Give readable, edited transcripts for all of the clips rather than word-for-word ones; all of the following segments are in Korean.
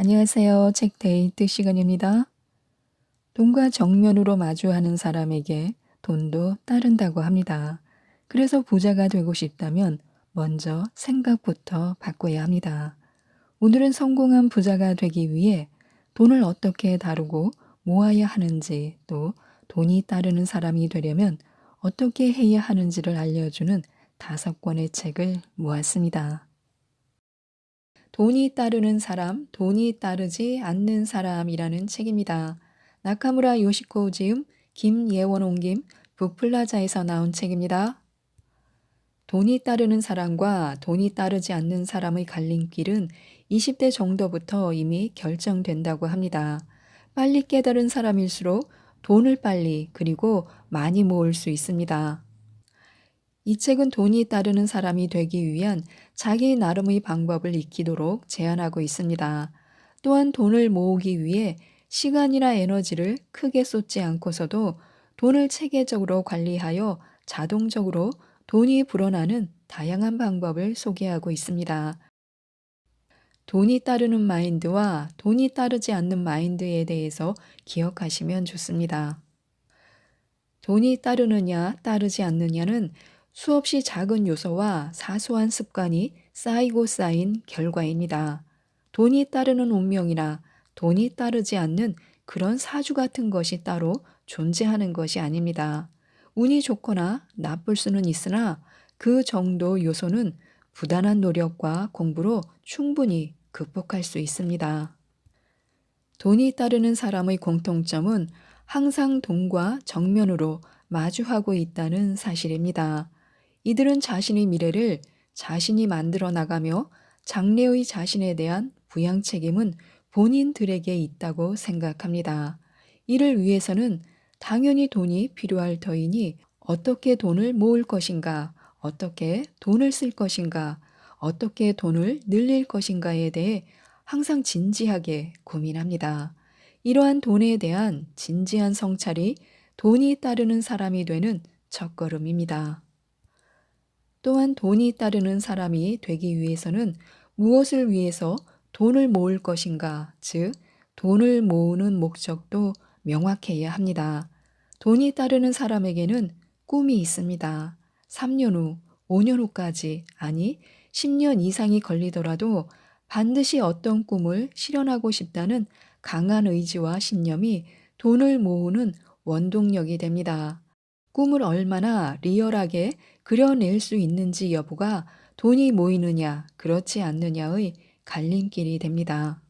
안녕하세요. 책 데이트 시간입니다. 돈과 정면으로 마주하는 사람에게 돈도 따른다고 합니다. 그래서 부자가 되고 싶다면 먼저 생각부터 바꿔야 합니다. 오늘은 성공한 부자가 되기 위해 돈을 어떻게 다루고 모아야 하는지, 또 돈이 따르는 사람이 되려면 어떻게 해야 하는지를 알려주는 5권의 책을 모았습니다. 돈이 따르는 사람, 돈이 따르지 않는 사람이라는 책입니다. 나카무라 요시코 지음, 김예원 옮김, 북플라자에서 나온 책입니다. 돈이 따르는 사람과 돈이 따르지 않는 사람의 갈림길은 20대 정도부터 이미 결정된다고 합니다. 빨리 깨달은 사람일수록 돈을 빨리 그리고 많이 모을 수 있습니다. 이 책은 돈이 따르는 사람이 되기 위한 자기 나름의 방법을 익히도록 제안하고 있습니다. 또한 돈을 모으기 위해 시간이나 에너지를 크게 쏟지 않고서도 돈을 체계적으로 관리하여 자동적으로 돈이 불어나는 다양한 방법을 소개하고 있습니다. 돈이 따르는 마인드와 돈이 따르지 않는 마인드에 대해서 기억하시면 좋습니다. 돈이 따르느냐, 따르지 않느냐는 수없이 작은 요소와 사소한 습관이 쌓이고 쌓인 결과입니다. 돈이 따르는 운명이나 돈이 따르지 않는 그런 사주 같은 것이 따로 존재하는 것이 아닙니다. 운이 좋거나 나쁠 수는 있으나 그 정도 요소는 부단한 노력과 공부로 충분히 극복할 수 있습니다. 돈이 따르는 사람의 공통점은 항상 돈과 정면으로 마주하고 있다는 사실입니다. 이들은 자신의 미래를 자신이 만들어 나가며 장래의 자신에 대한 부양 책임은 본인들에게 있다고 생각합니다. 이를 위해서는 당연히 돈이 필요할 터이니 어떻게 돈을 모을 것인가, 어떻게 돈을 쓸 것인가, 어떻게 돈을 늘릴 것인가에 대해 항상 진지하게 고민합니다. 이러한 돈에 대한 진지한 성찰이 돈이 따르는 사람이 되는 첫걸음입니다. 또한 돈이 따르는 사람이 되기 위해서는 무엇을 위해서 돈을 모을 것인가, 즉, 돈을 모으는 목적도 명확해야 합니다. 돈이 따르는 사람에게는 꿈이 있습니다. 3년 후, 5년 후까지, 아니, 10년 이상이 걸리더라도 반드시 어떤 꿈을 실현하고 싶다는 강한 의지와 신념이 돈을 모으는 원동력이 됩니다. 꿈을 얼마나 리얼하게 그려낼 수 있는지 여부가 돈이 모이느냐, 그렇지 않느냐의 갈림길이 됩니다.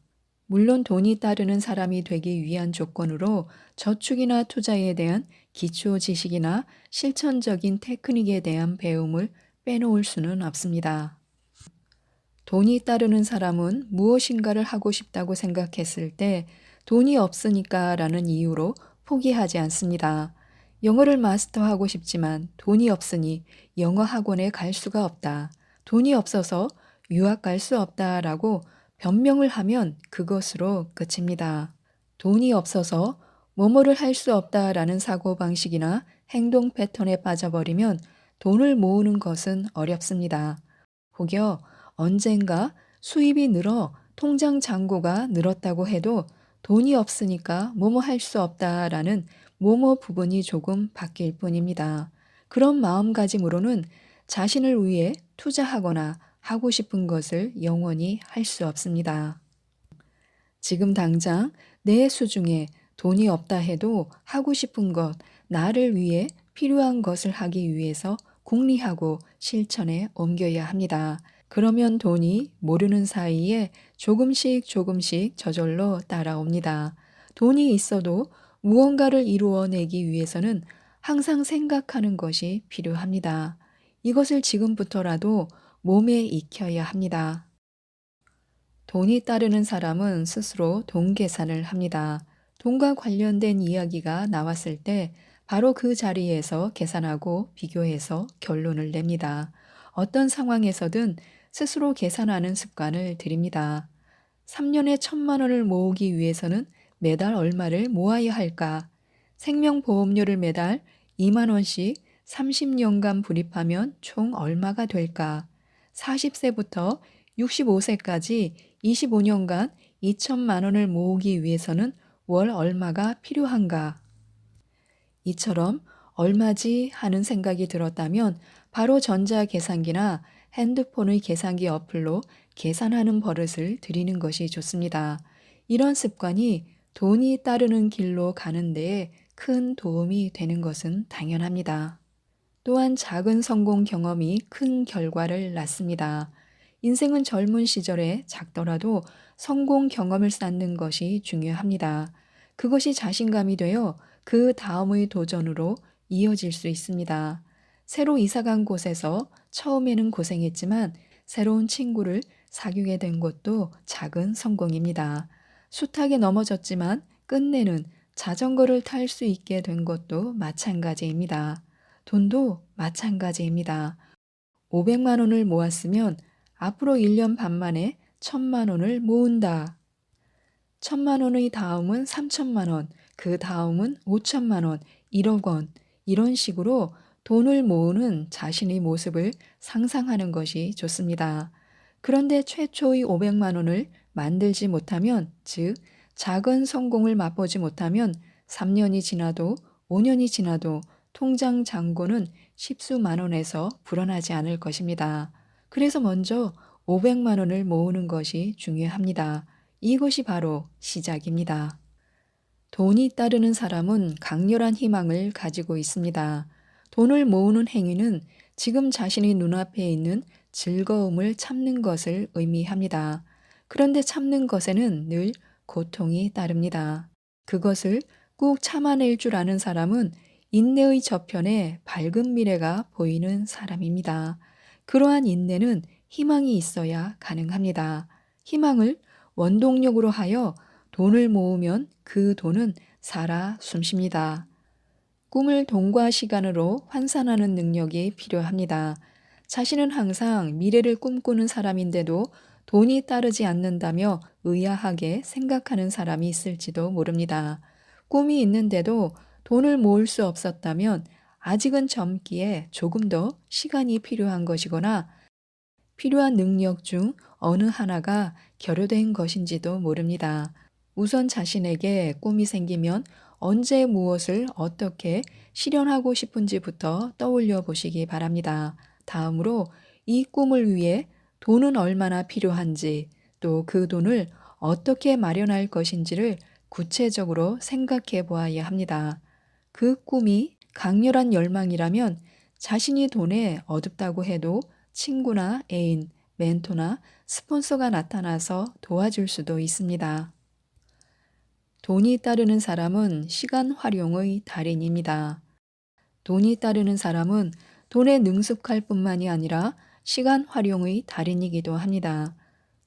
물론 돈이 따르는 사람이 되기 위한 조건으로 저축이나 투자에 대한 기초 지식이나 실천적인 테크닉에 대한 배움을 빼놓을 수는 없습니다. 돈이 따르는 사람은 무엇인가를 하고 싶다고 생각했을 때 돈이 없으니까 라는 이유로 포기하지 않습니다. 영어를 마스터하고 싶지만 돈이 없으니 영어 학원에 갈 수가 없다. 돈이 없어서 유학 갈 수 없다라고 변명을 하면 그것으로 끝입니다. 돈이 없어서 뭐뭐를 할 수 없다라는 사고방식이나 행동 패턴에 빠져버리면 돈을 모으는 것은 어렵습니다. 혹여 언젠가 수입이 늘어 통장 잔고가 늘었다고 해도 돈이 없으니까 뭐뭐 할 수 없다라는 뭐뭐 부분이 조금 바뀔 뿐입니다. 그런 마음가짐으로는 자신을 위해 투자하거나 하고 싶은 것을 영원히 할 수 없습니다. 지금 당장 내 수중에 돈이 없다 해도 하고 싶은 것, 나를 위해 필요한 것을 하기 위해서 궁리하고 실천에 옮겨야 합니다. 그러면 돈이 모르는 사이에 조금씩 조금씩 저절로 따라옵니다. 돈이 있어도 무언가를 이루어내기 위해서는 항상 생각하는 것이 필요합니다. 이것을 지금부터라도 몸에 익혀야 합니다. 돈이 따르는 사람은 스스로 돈 계산을 합니다. 돈과 관련된 이야기가 나왔을 때 바로 그 자리에서 계산하고 비교해서 결론을 냅니다. 어떤 상황에서든 스스로 계산하는 습관을 들입니다. 3년에 1,000만 원을 모으기 위해서는 매달 얼마를 모아야 할까? 생명보험료를 매달 2만 원씩 30년간 불입하면 총 얼마가 될까? 40세부터 65세까지 25년간 2천만 원을 모으기 위해서는 월 얼마가 필요한가? 이처럼 얼마지 하는 생각이 들었다면 바로 전자계산기나 핸드폰의 계산기 어플로 계산하는 버릇을 들이는 것이 좋습니다. 이런 습관이 돈이 따르는 길로 가는 데에 큰 도움이 되는 것은 당연합니다. 또한 작은 성공 경험이 큰 결과를 낳습니다. 인생은 젊은 시절에 작더라도 성공 경험을 쌓는 것이 중요합니다. 그것이 자신감이 되어 그 다음의 도전으로 이어질 수 있습니다. 새로 이사간 곳에서 처음에는 고생했지만 새로운 친구를 사귀게 된 것도 작은 성공입니다. 숱하게 넘어졌지만 끝내는 자전거를 탈 수 있게 된 것도 마찬가지입니다. 돈도 마찬가지입니다. 500만 원을 모았으면 앞으로 1년 반 만에 1000만 원을 모은다. 1000만 원의 다음은 3000만 원, 그 다음은 5천만 원, 1억 원. 이런 식으로 돈을 모으는 자신의 모습을 상상하는 것이 좋습니다. 그런데 최초의 500만 원을 만들지 못하면, 즉, 작은 성공을 맛보지 못하면 3년이 지나도 5년이 지나도 통장 잔고는 십수만 원에서 불어나지 않을 것입니다. 그래서 먼저 500만 원을 모으는 것이 중요합니다. 이것이 바로 시작입니다. 돈이 따르는 사람은 강렬한 희망을 가지고 있습니다. 돈을 모으는 행위는 지금 자신의 눈앞에 있는 즐거움을 참는 것을 의미합니다. 그런데 참는 것에는 늘 고통이 따릅니다. 그것을 꾹 참아낼 줄 아는 사람은 인내의 저편에 밝은 미래가 보이는 사람입니다. 그러한 인내는 희망이 있어야 가능합니다. 희망을 원동력으로 하여 돈을 모으면 그 돈은 살아 숨쉽니다. 꿈을 돈과 시간으로 환산하는 능력이 필요합니다. 자신은 항상 미래를 꿈꾸는 사람인데도 돈이 따르지 않는다며 의아하게 생각하는 사람이 있을지도 모릅니다. 꿈이 있는데도 돈을 모을 수 없었다면 아직은 젊기에 조금 더 시간이 필요한 것이거나 필요한 능력 중 어느 하나가 결여된 것인지도 모릅니다. 우선 자신에게 꿈이 생기면 언제 무엇을 어떻게 실현하고 싶은지부터 떠올려 보시기 바랍니다. 다음으로 이 꿈을 위해 돈은 얼마나 필요한지, 또 그 돈을 어떻게 마련할 것인지를 구체적으로 생각해 보아야 합니다. 그 꿈이 강렬한 열망이라면 자신이 돈에 어둡다고 해도 친구나 애인, 멘토나 스폰서가 나타나서 도와줄 수도 있습니다. 돈이 따르는 사람은 시간 활용의 달인입니다. 돈이 따르는 사람은 돈에 능숙할 뿐만이 아니라 시간 활용의 달인이기도 합니다.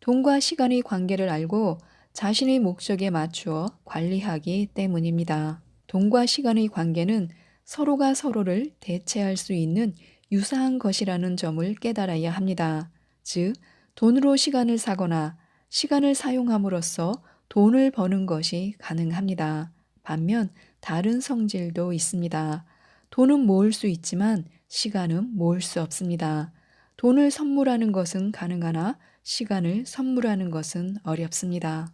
돈과 시간의 관계를 알고 자신의 목적에 맞추어 관리하기 때문입니다. 돈과 시간의 관계는 서로가 서로를 대체할 수 있는 유사한 것이라는 점을 깨달아야 합니다. 즉, 돈으로 시간을 사거나 시간을 사용함으로써 돈을 버는 것이 가능합니다. 반면 다른 성질도 있습니다. 돈은 모을 수 있지만 시간은 모을 수 없습니다. 돈을 선물하는 것은 가능하나 시간을 선물하는 것은 어렵습니다.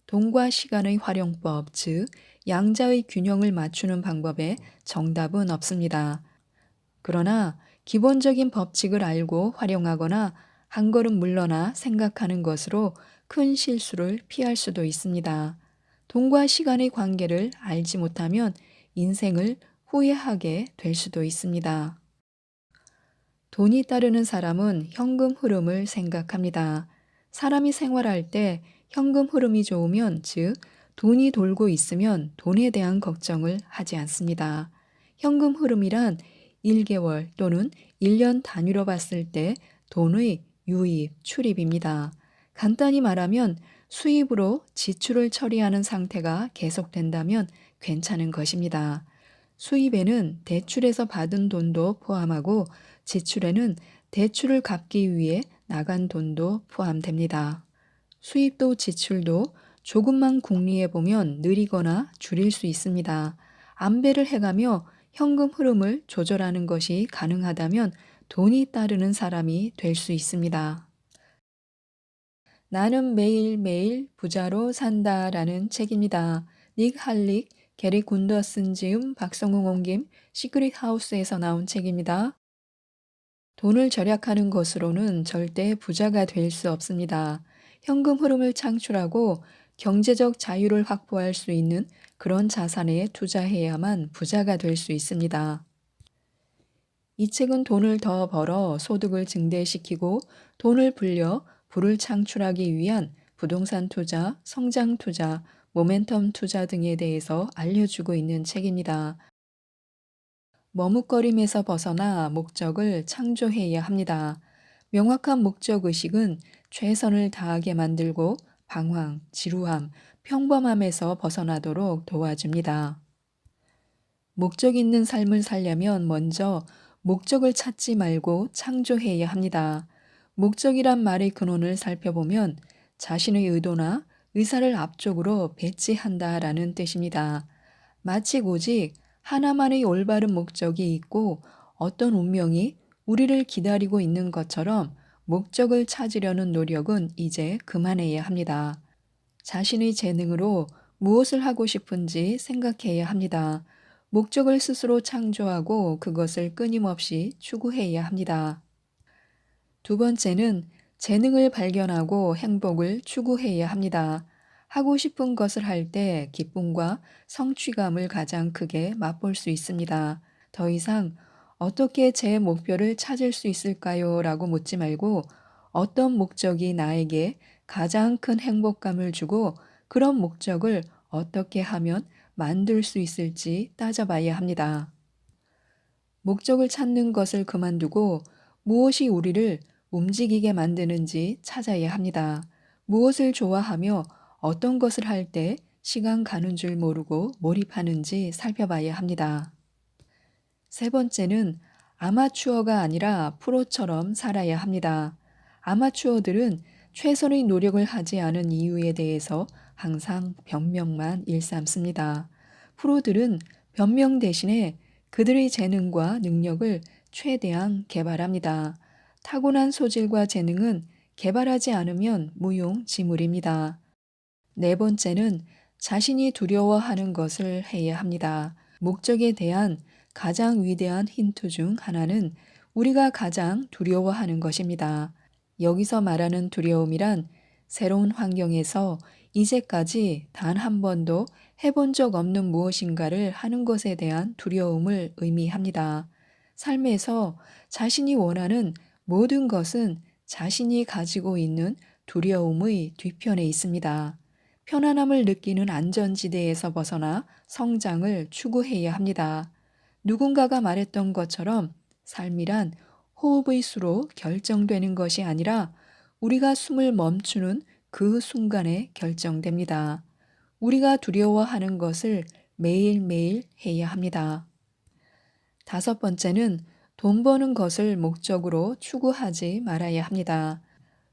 돈과 시간의 활용법, 즉 양자의 균형을 맞추는 방법에 정답은 없습니다. 그러나 기본적인 법칙을 알고 활용하거나 한 걸음 물러나 생각하는 것으로 큰 실수를 피할 수도 있습니다. 돈과 시간의 관계를 알지 못하면 인생을 후회하게 될 수도 있습니다. 돈이 따르는 사람은 현금 흐름을 생각합니다. 사람이 생활할 때 현금 흐름이 좋으면, 즉, 돈이 돌고 있으면 돈에 대한 걱정을 하지 않습니다. 현금 흐름이란 1개월 또는 1년 단위로 봤을 때 돈의 유입, 출입입니다. 간단히 말하면 수입으로 지출을 처리하는 상태가 계속된다면 괜찮은 것입니다. 수입에는 대출에서 받은 돈도 포함하고 지출에는 대출을 갚기 위해 나간 돈도 포함됩니다. 수입도 지출도 조금만 궁리해 보면 느리거나 줄일 수 있습니다. 안배를 해가며 현금 흐름을 조절하는 것이 가능하다면 돈이 따르는 사람이 될 수 있습니다. 나는 매일매일 부자로 산다라는 책입니다. 닉 할릭, 게리 군더슨 지음, 박성웅 옮김, 시크릿 하우스에서 나온 책입니다. 돈을 절약하는 것으로는 절대 부자가 될 수 없습니다. 현금 흐름을 창출하고 경제적 자유를 확보할 수 있는 그런 자산에 투자해야만 부자가 될 수 있습니다. 이 책은 돈을 더 벌어 소득을 증대시키고 돈을 불려 부를 창출하기 위한 부동산 투자, 성장 투자, 모멘텀 투자 등에 대해서 알려주고 있는 책입니다. 머뭇거림에서 벗어나 목적을 창조해야 합니다. 명확한 목적 의식은 최선을 다하게 만들고 방황, 지루함, 평범함에서 벗어나도록 도와줍니다. 목적 있는 삶을 살려면 먼저 목적을 찾지 말고 창조해야 합니다. 목적이란 말의 근원을 살펴보면 자신의 의도나 의사를 앞쪽으로 배치한다라는 뜻입니다. 마치 오직 하나만의 올바른 목적이 있고 어떤 운명이 우리를 기다리고 있는 것처럼 목적을 찾으려는 노력은 이제 그만해야 합니다. 자신의 재능으로 무엇을 하고 싶은지 생각해야 합니다. 목적을 스스로 창조하고 그것을 끊임없이 추구해야 합니다. 두 번째는 재능을 발견하고 행복을 추구해야 합니다. 하고 싶은 것을 할 때 기쁨과 성취감을 가장 크게 맛볼 수 있습니다. 더 이상 어떻게 제 목표를 찾을 수 있을까요? 라고 묻지 말고 어떤 목적이 나에게 가장 큰 행복감을 주고 그런 목적을 어떻게 하면 만들 수 있을지 따져봐야 합니다. 목적을 찾는 것을 그만두고 무엇이 우리를 움직이게 만드는지 찾아야 합니다. 무엇을 좋아하며 어떤 것을 할 때 시간 가는 줄 모르고 몰입하는지 살펴봐야 합니다. 세 번째는 아마추어가 아니라 프로처럼 살아야 합니다. 아마추어들은 최선의 노력을 하지 않은 이유에 대해서 항상 변명만 일삼습니다. 프로들은 변명 대신에 그들의 재능과 능력을 최대한 개발합니다. 타고난 소질과 재능은 개발하지 않으면 무용지물입니다. 네 번째는 자신이 두려워하는 것을 해야 합니다. 목적에 대한 가장 위대한 힌트 중 하나는 우리가 가장 두려워하는 것입니다. 여기서 말하는 두려움이란 새로운 환경에서 이제까지 단 한 번도 해본 적 없는 무엇인가를 하는 것에 대한 두려움을 의미합니다. 삶에서 자신이 원하는 모든 것은 자신이 가지고 있는 두려움의 뒤편에 있습니다. 편안함을 느끼는 안전지대에서 벗어나 성장을 추구해야 합니다. 누군가가 말했던 것처럼 삶이란 호흡의 수로 결정되는 것이 아니라 우리가 숨을 멈추는 그 순간에 결정됩니다. 우리가 두려워하는 것을 매일매일 해야 합니다. 다섯 번째는 돈 버는 것을 목적으로 추구하지 말아야 합니다.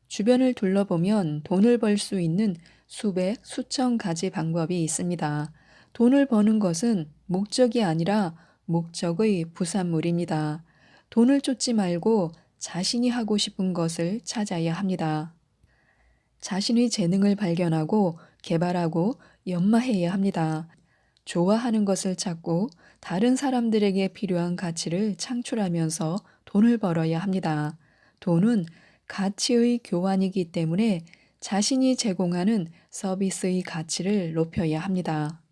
주변을 둘러보면 돈을 벌 수 있는 수백, 수천 가지 방법이 있습니다. 돈을 버는 것은 목적이 아니라 목적의 부산물입니다. 돈을 쫓지 말고 자신이 하고 싶은 것을 찾아야 합니다. 자신의 재능을 발견하고 개발하고 연마해야 합니다. 좋아하는 것을 찾고 다른 사람들에게 필요한 가치를 창출하면서 돈을 벌어야 합니다. 돈은 가치의 교환이기 때문에 자신이 제공하는 서비스의 가치를 높여야 합니다.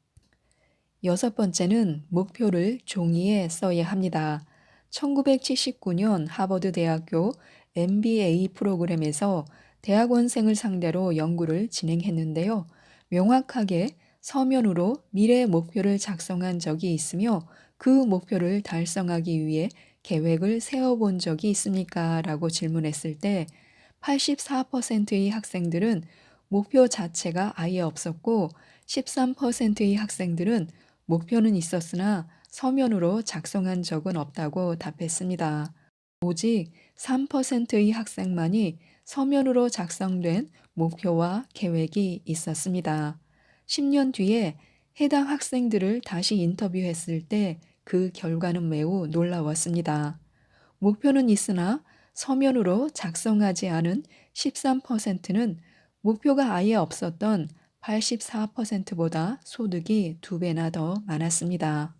여섯 번째는 목표를 종이에 써야 합니다. 1979년 하버드 대학교 MBA 프로그램에서 대학원생을 상대로 연구를 진행했는데요. 명확하게 서면으로 미래 목표를 작성한 적이 있으며 그 목표를 달성하기 위해 계획을 세워본 적이 있습니까? 라고 질문했을 때 84%의 학생들은 목표 자체가 아예 없었고 13%의 학생들은 목표는 있었으나 서면으로 작성한 적은 없다고 답했습니다. 오직 3%의 학생만이 서면으로 작성된 목표와 계획이 있었습니다. 10년 뒤에 해당 학생들을 다시 인터뷰했을 때 그 결과는 매우 놀라웠습니다. 목표는 있으나 서면으로 작성하지 않은 13%는 목표가 아예 없었던 84%보다 소득이 2배나 더 많았습니다.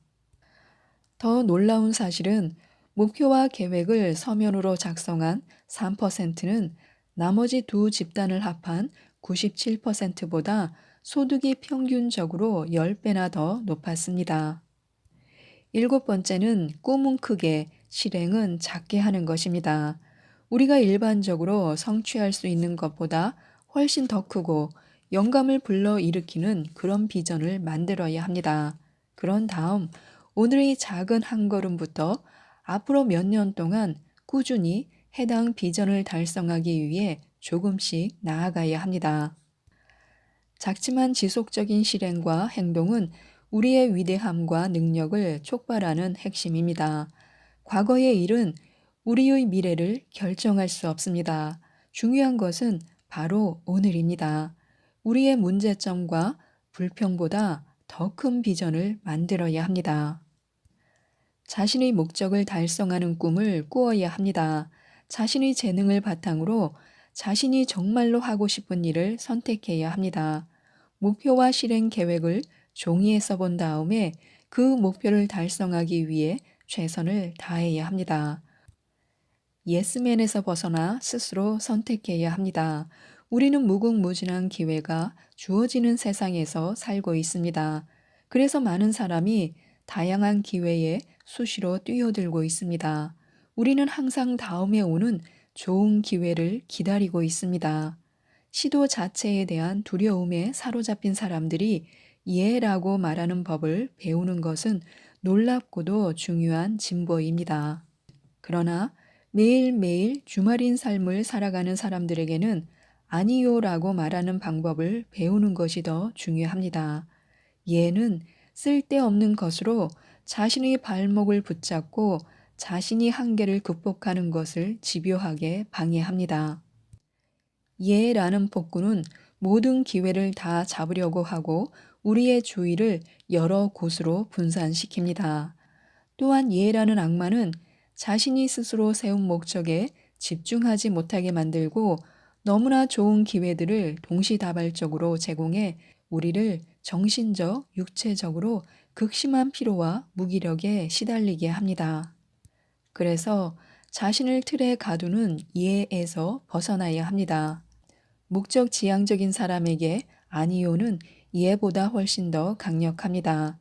더 놀라운 사실은 목표와 계획을 서면으로 작성한 3%는 나머지 두 집단을 합한 97%보다 소득이 평균적으로 10배나 더 높았습니다. 일곱 번째는 꿈은 크게, 실행은 작게 하는 것입니다. 우리가 일반적으로 성취할 수 있는 것보다 훨씬 더 크고 영감을 불러일으키는 그런 비전을 만들어야 합니다. 그런 다음 오늘의 작은 한 걸음부터 앞으로 몇 년 동안 꾸준히 해당 비전을 달성하기 위해 조금씩 나아가야 합니다. 작지만 지속적인 실행과 행동은 우리의 위대함과 능력을 촉발하는 핵심입니다. 과거의 일은 우리의 미래를 결정할 수 없습니다. 중요한 것은 바로 오늘입니다. 우리의 문제점과 불평보다 더 큰 비전을 만들어야 합니다. 자신의 목적을 달성하는 꿈을 꾸어야 합니다. 자신의 재능을 바탕으로 자신이 정말로 하고 싶은 일을 선택해야 합니다. 목표와 실행 계획을 종이에 써본 다음에 그 목표를 달성하기 위해 최선을 다해야 합니다. 예스맨에서 벗어나 스스로 선택해야 합니다. 우리는 무궁무진한 기회가 주어지는 세상에서 살고 있습니다. 그래서 많은 사람이 다양한 기회에 수시로 뛰어들고 있습니다. 우리는 항상 다음에 오는 좋은 기회를 기다리고 있습니다. 시도 자체에 대한 두려움에 사로잡힌 사람들이 예라고 말하는 법을 배우는 것은 놀랍고도 중요한 진보입니다. 그러나 매일매일 주말인 삶을 살아가는 사람들에게는 아니요라고 말하는 방법을 배우는 것이 더 중요합니다. 예는 쓸데없는 것으로 자신의 발목을 붙잡고 자신이 한계를 극복하는 것을 집요하게 방해합니다. 예라는 폭군은 모든 기회를 다 잡으려고 하고 우리의 주의를 여러 곳으로 분산시킵니다. 또한 예라는 악마는 자신이 스스로 세운 목적에 집중하지 못하게 만들고 너무나 좋은 기회들을 동시다발적으로 제공해 우리를 정신적, 육체적으로 극심한 피로와 무기력에 시달리게 합니다. 그래서 자신을 틀에 가두는 예에서 벗어나야 합니다. 목적 지향적인 사람에게 아니요는 예보다 훨씬 더 강력합니다.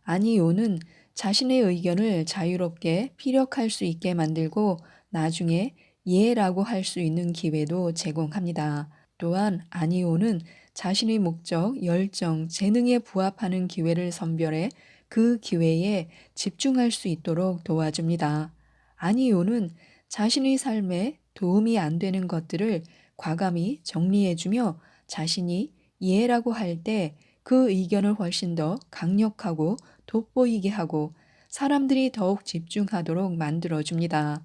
아니요는 자신의 의견을 자유롭게 피력할 수 있게 만들고 나중에 예라고 할 수 있는 기회도 제공합니다. 또한 아니요는 자신의 목적, 열정, 재능에 부합하는 기회를 선별해 그 기회에 집중할 수 있도록 도와줍니다. 아니요는 자신의 삶에 도움이 안 되는 것들을 과감히 정리해주며 자신이 예라고 할 때 그 의견을 훨씬 더 강력하고 돋보이게 하고 사람들이 더욱 집중하도록 만들어줍니다.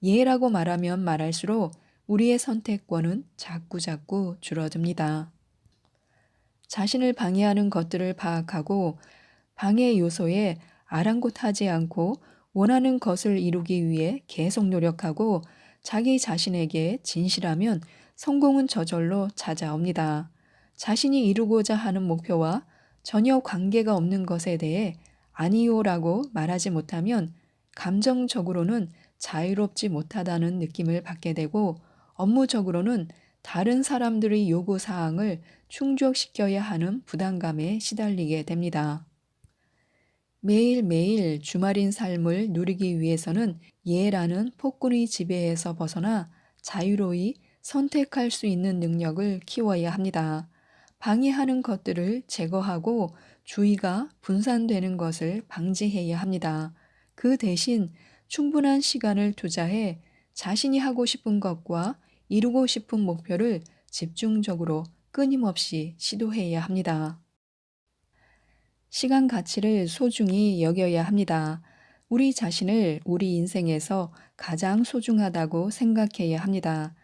예라고 말하면 말할수록 우리의 선택권은 자꾸자꾸 줄어듭니다. 자신을 방해하는 것들을 파악하고 방해 요소에 아랑곳하지 않고 원하는 것을 이루기 위해 계속 노력하고 자기 자신에게 진실하면 성공은 저절로 찾아옵니다. 자신이 이루고자 하는 목표와 전혀 관계가 없는 것에 대해 아니요라고 말하지 못하면 감정적으로는 자유롭지 못하다는 느낌을 받게 되고 업무적으로는 다른 사람들의 요구 사항을 충족시켜야 하는 부담감에 시달리게 됩니다. 매일매일 주말인 삶을 누리기 위해서는 예라는 폭군의 지배에서 벗어나 자유로이 선택할 수 있는 능력을 키워야 합니다. 방해하는 것들을 제거하고 주의가 분산되는 것을 방지해야 합니다. 그 대신 충분한 시간을 투자해 자신이 하고 싶은 것과 이루고 싶은 목표를 집중적으로 끊임없이 시도해야 합니다. 시간 가치를 소중히 여겨야 합니다. 우리 자신을 우리 인생에서 가장 소중하다고 생각해야 합니다.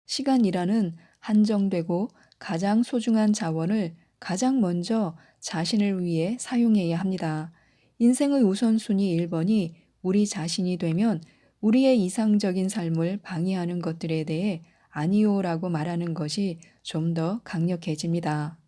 시간이라는 한정되고 가장 소중한 자원을 가장 먼저 자신을 위해 사용해야 합니다. 인생의 우선순위 1번이 우리 자신이 되면 우리의 이상적인 삶을 방해하는 것들에 대해 아니요라고 말하는 것이 좀 더 강력해집니다.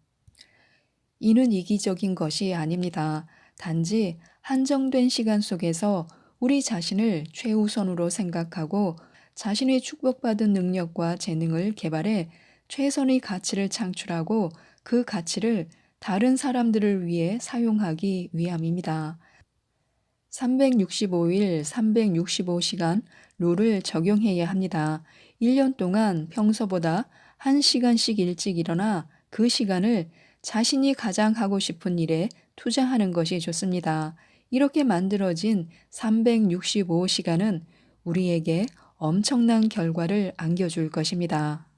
이는 이기적인 것이 아닙니다. 단지 한정된 시간 속에서 우리 자신을 최우선으로 생각하고 자신의 축복받은 능력과 재능을 개발해 최선의 가치를 창출하고 그 가치를 다른 사람들을 위해 사용하기 위함입니다. 365일 365시간 룰을 적용해야 합니다. 1년 동안 평소보다 1시간씩 일찍 일어나 그 시간을 자신이 가장 하고 싶은 일에 투자하는 것이 좋습니다. 이렇게 만들어진 365시간은 우리에게 엄청난 결과를 안겨줄 것입니다.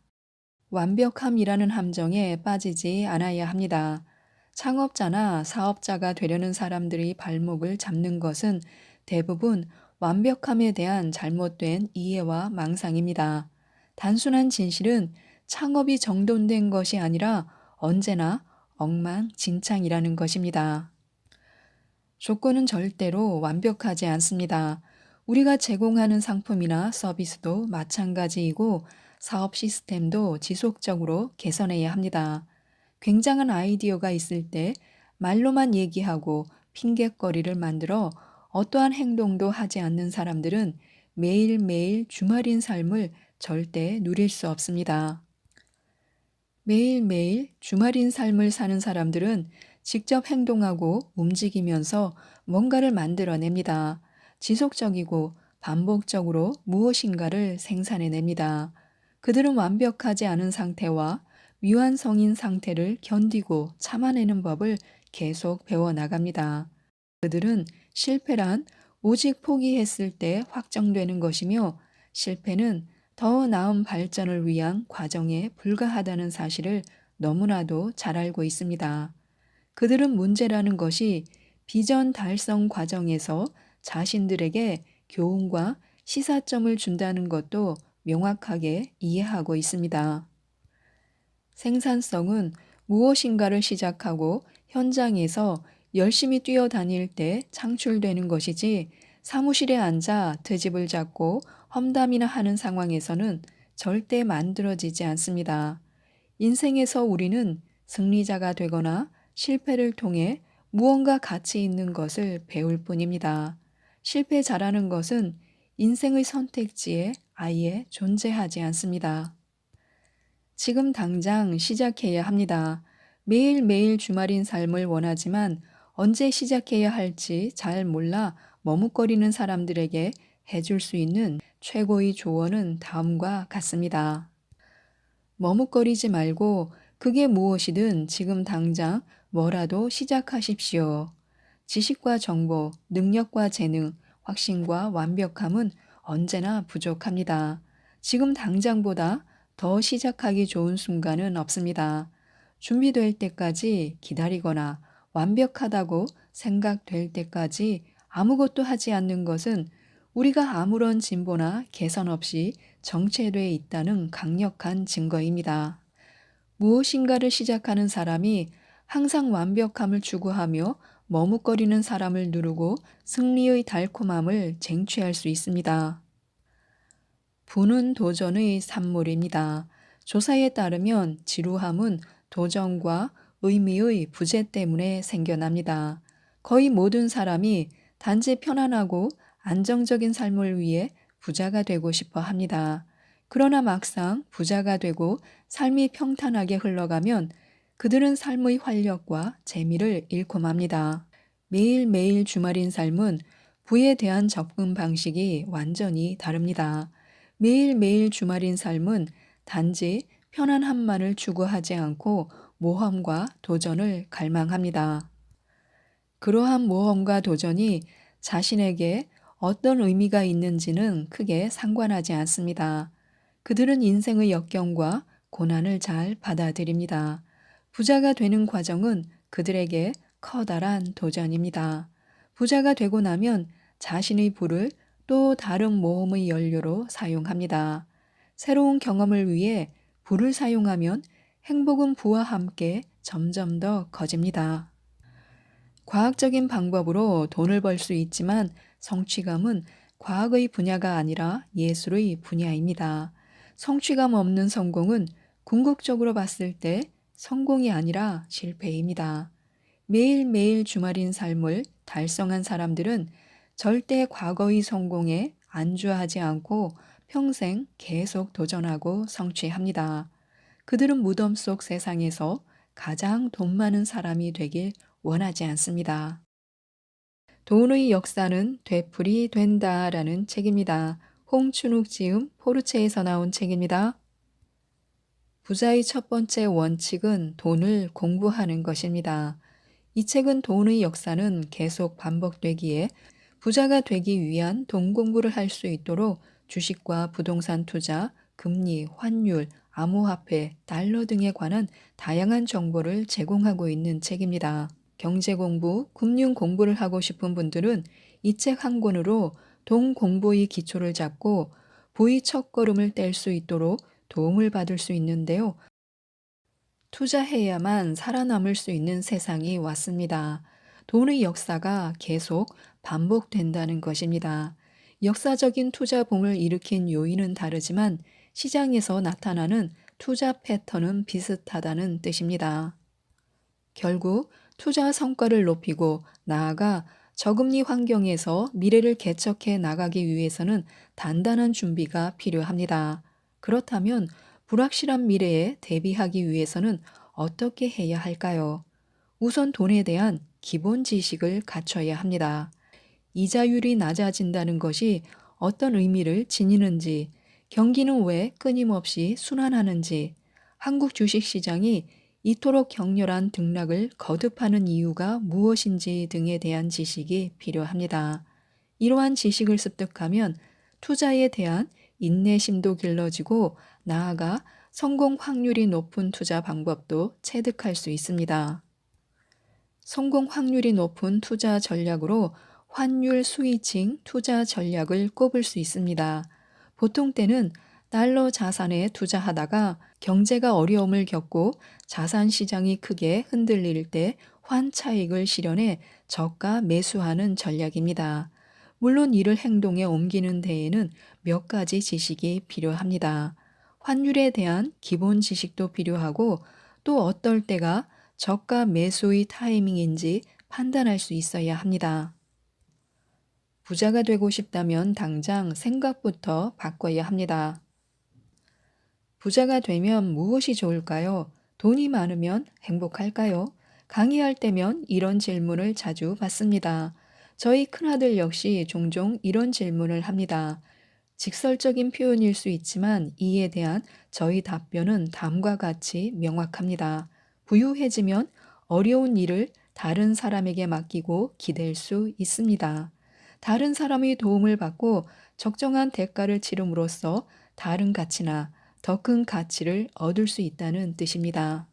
완벽함이라는 함정에 빠지지 않아야 합니다. 창업자나 사업자가 되려는 사람들의 발목을 잡는 것은 대부분 완벽함에 대한 잘못된 이해와 망상입니다. 단순한 진실은 창업이 정돈된 것이 아니라 언제나 엉망진창이라는 것입니다. 조건은 절대로 완벽하지 않습니다. 우리가 제공하는 상품이나 서비스도 마찬가지이고 사업 시스템도 지속적으로 개선해야 합니다. 굉장한 아이디어가 있을 때 말로만 얘기하고 핑곗거리를 만들어 어떠한 행동도 하지 않는 사람들은 매일매일 주말인 삶을 절대 누릴 수 없습니다. 매일매일 주말인 삶을 사는 사람들은 직접 행동하고 움직이면서 뭔가를 만들어냅니다. 지속적이고 반복적으로 무엇인가를 생산해냅니다. 그들은 완벽하지 않은 상태와 미완성인 상태를 견디고 참아내는 법을 계속 배워나갑니다. 그들은 실패란 오직 포기했을 때 확정되는 것이며 실패는 더 나은 발전을 위한 과정에 불과하다는 사실을 너무나도 잘 알고 있습니다. 그들은 문제라는 것이 비전 달성 과정에서 자신들에게 교훈과 시사점을 준다는 것도 명확하게 이해하고 있습니다. 생산성은 무엇인가를 시작하고 현장에서 열심히 뛰어다닐 때 창출되는 것이지 사무실에 앉아 트집을 잡고 험담이나 하는 상황에서는 절대 만들어지지 않습니다. 인생에서 우리는 승리자가 되거나 실패를 통해 무언가 가치 있는 것을 배울 뿐입니다. 실패 잘하는 것은 인생의 선택지에 아예 존재하지 않습니다. 지금 당장 시작해야 합니다. 매일매일 주말인 삶을 원하지만 언제 시작해야 할지 잘 몰라 머뭇거리는 사람들에게 해줄 수 있는 최고의 조언은 다음과 같습니다. 머뭇거리지 말고 그게 무엇이든 지금 당장 뭐라도 시작하십시오. 지식과 정보, 능력과 재능, 확신과 완벽함은 언제나 부족합니다. 지금 당장보다 더 시작하기 좋은 순간은 없습니다. 준비될 때까지 기다리거나 완벽하다고 생각될 때까지 아무것도 하지 않는 것은 우리가 아무런 진보나 개선 없이 정체되어 있다는 강력한 증거입니다. 무엇인가를 시작하는 사람이 항상 완벽함을 추구하며 머뭇거리는 사람을 누르고 승리의 달콤함을 쟁취할 수 있습니다. 부는 도전의 산물입니다. 조사에 따르면 지루함은 도전과 의미의 부재 때문에 생겨납니다. 거의 모든 사람이 단지 편안하고 안정적인 삶을 위해 부자가 되고 싶어 합니다. 그러나 막상 부자가 되고 삶이 평탄하게 흘러가면 그들은 삶의 활력과 재미를 잃고 맙니다. 매일매일 주말인 삶은 부에 대한 접근 방식이 완전히 다릅니다. 매일매일 주말인 삶은 단지 편안함만을 추구하지 않고 모험과 도전을 갈망합니다. 그러한 모험과 도전이 자신에게 어떤 의미가 있는지는 크게 상관하지 않습니다. 그들은 인생의 역경과 고난을 잘 받아들입니다. 부자가 되는 과정은 그들에게 커다란 도전입니다. 부자가 되고 나면 자신의 부를 또 다른 모험의 연료로 사용합니다. 새로운 경험을 위해 부를 사용하면 행복은 부와 함께 점점 더 커집니다. 과학적인 방법으로 돈을 벌 수 있지만 성취감은 과학의 분야가 아니라 예술의 분야입니다. 성취감 없는 성공은 궁극적으로 봤을 때 성공이 아니라 실패입니다. 매일매일 주말인 삶을 달성한 사람들은 절대 과거의 성공에 안주하지 않고 평생 계속 도전하고 성취합니다. 그들은 무덤 속 세상에서 가장 돈 많은 사람이 되길 원하지 않습니다. 돈의 역사는 되풀이 된다라는 책입니다. 홍춘욱 지음 포르체에서 나온 책입니다. 부자의 첫 번째 원칙은 돈을 공부하는 것입니다. 이 책은 돈의 역사는 계속 반복되기에 부자가 되기 위한 돈 공부를 할 수 있도록 주식과 부동산 투자, 금리, 환율, 암호화폐, 달러 등에 관한 다양한 정보를 제공하고 있는 책입니다. 경제 공부, 금융 공부를 하고 싶은 분들은 이 책 한 권으로 돈 공부의 기초를 잡고 부의 첫걸음을 뗄 수 있도록 도움을 받을 수 있는데요. 투자해야만 살아남을 수 있는 세상이 왔습니다. 돈의 역사가 계속 반복된다는 것입니다. 역사적인 투자붐을 일으킨 요인은 다르지만 시장에서 나타나는 투자 패턴은 비슷하다는 뜻입니다. 결국 투자 성과를 높이고 나아가 저금리 환경에서 미래를 개척해 나가기 위해서는 단단한 준비가 필요합니다. 그렇다면 불확실한 미래에 대비하기 위해서는 어떻게 해야 할까요? 우선 돈에 대한 기본 지식을 갖춰야 합니다. 이자율이 낮아진다는 것이 어떤 의미를 지니는지, 경기는 왜 끊임없이 순환하는지, 한국 주식시장이 이토록 격렬한 등락을 거듭하는 이유가 무엇인지 등에 대한 지식이 필요합니다. 이러한 지식을 습득하면 투자에 대한 인내심도 길러지고 나아가 성공 확률이 높은 투자 방법도 체득할 수 있습니다. 성공 확률이 높은 투자 전략으로 환율 스위칭 투자 전략을 꼽을 수 있습니다. 보통 때는 달러 자산에 투자하다가 경제가 어려움을 겪고 자산 시장이 크게 흔들릴 때 환차익을 실현해 저가 매수하는 전략입니다. 물론 이를 행동에 옮기는 데에는 몇 가지 지식이 필요합니다. 환율에 대한 기본 지식도 필요하고 또 어떨 때가 저가 매수의 타이밍인지 판단할 수 있어야 합니다. 부자가 되고 싶다면 당장 생각부터 바꿔야 합니다. 부자가 되면 무엇이 좋을까요? 돈이 많으면 행복할까요? 강의할 때면 이런 질문을 자주 받습니다. 저희 큰아들 역시 종종 이런 질문을 합니다. 직설적인 표현일 수 있지만 이에 대한 저희 답변은 다음과 같이 명확합니다. 부유해지면 어려운 일을 다른 사람에게 맡기고 기댈 수 있습니다. 다른 사람의 도움을 받고 적정한 대가를 치름으로써 다른 가치나 더 큰 가치를 얻을 수 있다는 뜻입니다.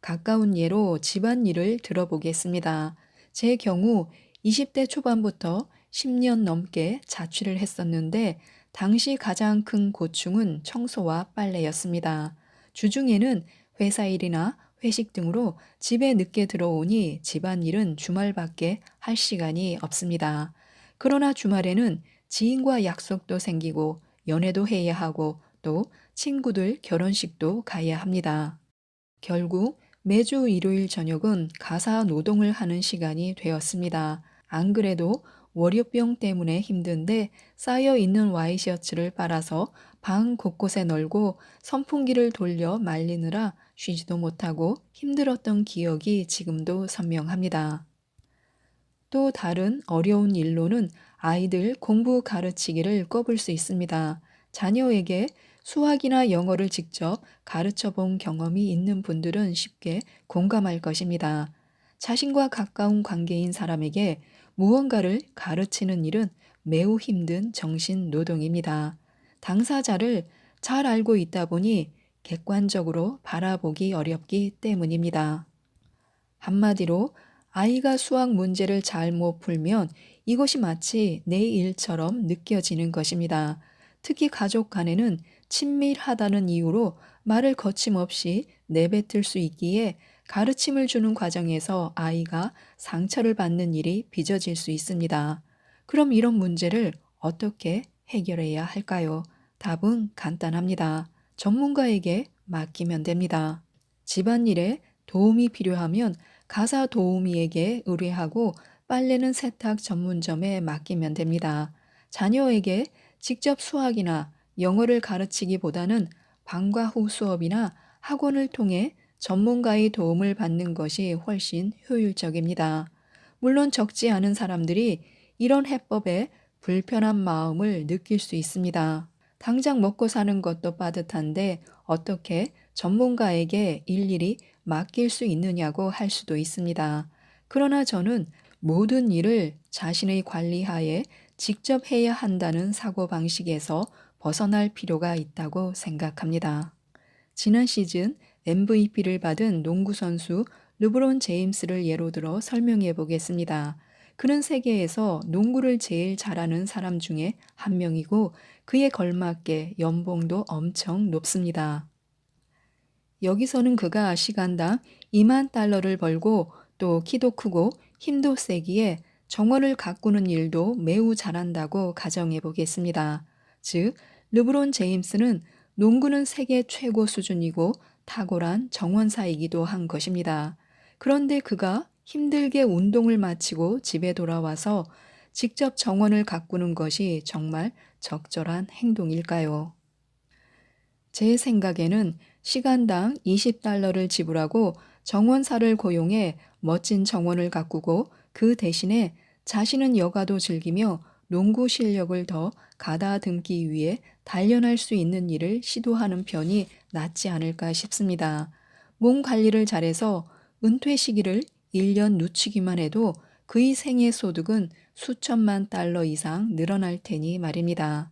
가까운 예로 집안일을 들어보겠습니다. 제 경우 20대 초반부터 10년 넘게 자취를 했었는데 당시 가장 큰 고충은 청소와 빨래였습니다. 주중에는 회사 일이나 회식 등으로 집에 늦게 들어오니 집안일은 주말밖에 할 시간이 없습니다. 그러나 주말에는 지인과 약속도 생기고 연애도 해야 하고 또 친구들 결혼식도 가야 합니다. 결국 매주 일요일 저녁은 가사 노동을 하는 시간이 되었습니다. 안 그래도 월요병 때문에 힘든데 쌓여 있는 와이셔츠를 빨아서 방 곳곳에 널고 선풍기를 돌려 말리느라 쉬지도 못하고 힘들었던 기억이 지금도 선명합니다. 또 다른 어려운 일로는 아이들 공부 가르치기를 꼽을 수 있습니다. 자녀에게 수학이나 영어를 직접 가르쳐 본 경험이 있는 분들은 쉽게 공감할 것입니다. 자신과 가까운 관계인 사람에게 무언가를 가르치는 일은 매우 힘든 정신 노동입니다. 당사자를 잘 알고 있다 보니 객관적으로 바라보기 어렵기 때문입니다. 한마디로 아이가 수학 문제를 잘 못 풀면 이것이 마치 내 일처럼 느껴지는 것입니다. 특히 가족 간에는 친밀하다는 이유로 말을 거침없이 내뱉을 수 있기에 가르침을 주는 과정에서 아이가 상처를 받는 일이 빚어질 수 있습니다. 그럼 이런 문제를 어떻게 해결해야 할까요? 답은 간단합니다. 전문가에게 맡기면 됩니다. 집안일에 도움이 필요하면 가사 도우미에게 의뢰하고 빨래는 세탁 전문점에 맡기면 됩니다. 자녀에게 직접 수학이나 영어를 가르치기보다는 방과 후 수업이나 학원을 통해 전문가의 도움을 받는 것이 훨씬 효율적입니다. 물론 적지 않은 사람들이 이런 해법에 불편한 마음을 느낄 수 있습니다. 당장 먹고 사는 것도 빠듯한데 어떻게 전문가에게 일일이 맡길 수 있느냐고 할 수도 있습니다. 그러나 저는 모든 일을 자신의 관리하에 직접 해야 한다는 사고방식에서 벗어날 필요가 있다고 생각합니다. 지난 시즌 MVP를 받은 농구 선수 르브론 제임스를 예로 들어 설명해 보겠습니다. 그는 세계에서 농구를 제일 잘하는 사람 중에 한 명이고 그에 걸맞게 연봉도 엄청 높습니다. 여기서는 그가 시간당 2만 달러를 벌고 또 키도 크고 힘도 세기에 정원을 가꾸는 일도 매우 잘한다고 가정해 보겠습니다. 즉, 르브론 제임스는 농구는 세계 최고 수준이고 탁월한 정원사이기도 한 것입니다. 그런데 그가 힘들게 운동을 마치고 집에 돌아와서 직접 정원을 가꾸는 것이 정말 적절한 행동일까요? 제 생각에는 시간당 20달러를 지불하고 정원사를 고용해 멋진 정원을 가꾸고 그 대신에 자신은 여가도 즐기며 농구 실력을 더 가다듬기 위해 단련할 수 있는 일을 시도하는 편이 낫지 않을까 싶습니다. 몸 관리를 잘해서 은퇴 시기를 1년 늦추기만 해도 그의 생애 소득은 수천만 달러 이상 늘어날 테니 말입니다.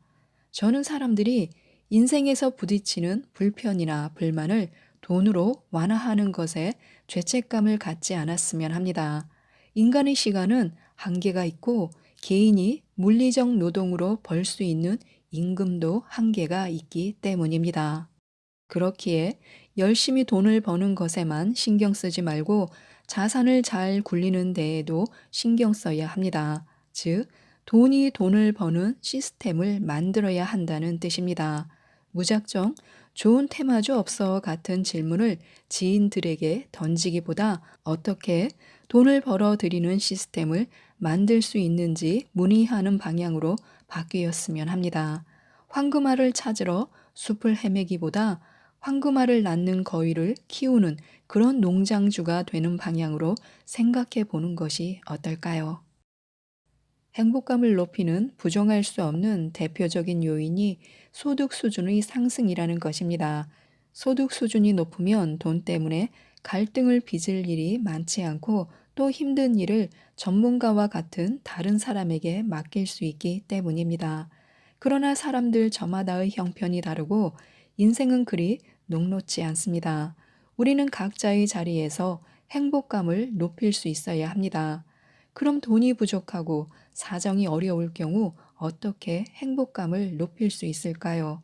저는 사람들이 인생에서 부딪히는 불편이나 불만을 돈으로 완화하는 것에 죄책감을 갖지 않았으면 합니다. 인간의 시간은 한계가 있고 개인이 물리적 노동으로 벌 수 있는 임금도 한계가 있기 때문입니다. 그렇기에 열심히 돈을 버는 것에만 신경 쓰지 말고 자산을 잘 굴리는 데에도 신경 써야 합니다. 즉, 돈이 돈을 버는 시스템을 만들어야 한다는 뜻입니다. 무작정 좋은 테마주 없어 같은 질문을 지인들에게 던지기보다 어떻게 돈을 벌어 들이는 시스템을 만들 수 있는지 문의하는 방향으로 바뀌었으면 합니다. 황금알을 찾으러 숲을 헤매기보다 황금알을 낳는 거위를 키우는 그런 농장주가 되는 방향으로 생각해 보는 것이 어떨까요? 행복감을 높이는 부정할 수 없는 대표적인 요인이 소득 수준의 상승이라는 것입니다. 소득 수준이 높으면 돈 때문에 갈등을 빚을 일이 많지 않고 또 힘든 일을 전문가와 같은 다른 사람에게 맡길 수 있기 때문입니다. 그러나 사람들 저마다의 형편이 다르고 인생은 그리 녹록지 않습니다. 우리는 각자의 자리에서 행복감을 높일 수 있어야 합니다. 그럼 돈이 부족하고 사정이 어려울 경우 어떻게 행복감을 높일 수 있을까요?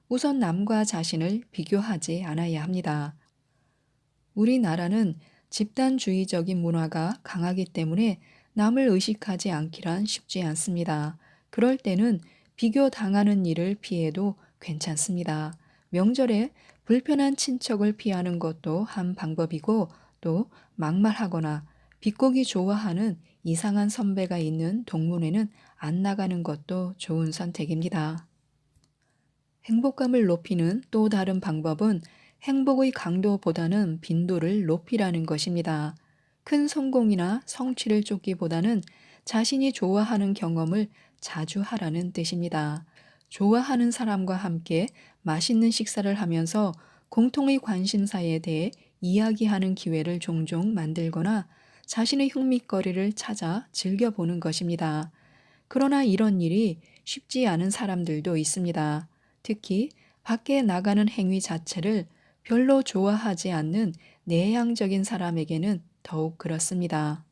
우선 남과 자신을 비교하지 않아야 합니다. 우리나라는 집단주의적인 문화가 강하기 때문에 남을 의식하지 않기란 쉽지 않습니다. 그럴 때는 비교당하는 일을 피해도 괜찮습니다. 명절에 불편한 친척을 피하는 것도 한 방법이고 또 막말하거나 비꼬기 좋아하는 이상한 선배가 있는 동문회는 안 나가는 것도 좋은 선택입니다. 행복감을 높이는 또 다른 방법은 행복의 강도보다는 빈도를 높이라는 것입니다. 큰 성공이나 성취를 쫓기보다는 자신이 좋아하는 경험을 자주 하라는 뜻입니다. 좋아하는 사람과 함께 맛있는 식사를 하면서 공통의 관심사에 대해 이야기하는 기회를 종종 만들거나 자신의 흥미거리를 찾아 즐겨보는 것입니다. 그러나 이런 일이 쉽지 않은 사람들도 있습니다. 특히 밖에 나가는 행위 자체를 별로 좋아하지 않는 내향적인 사람에게는 더욱 그렇습니다.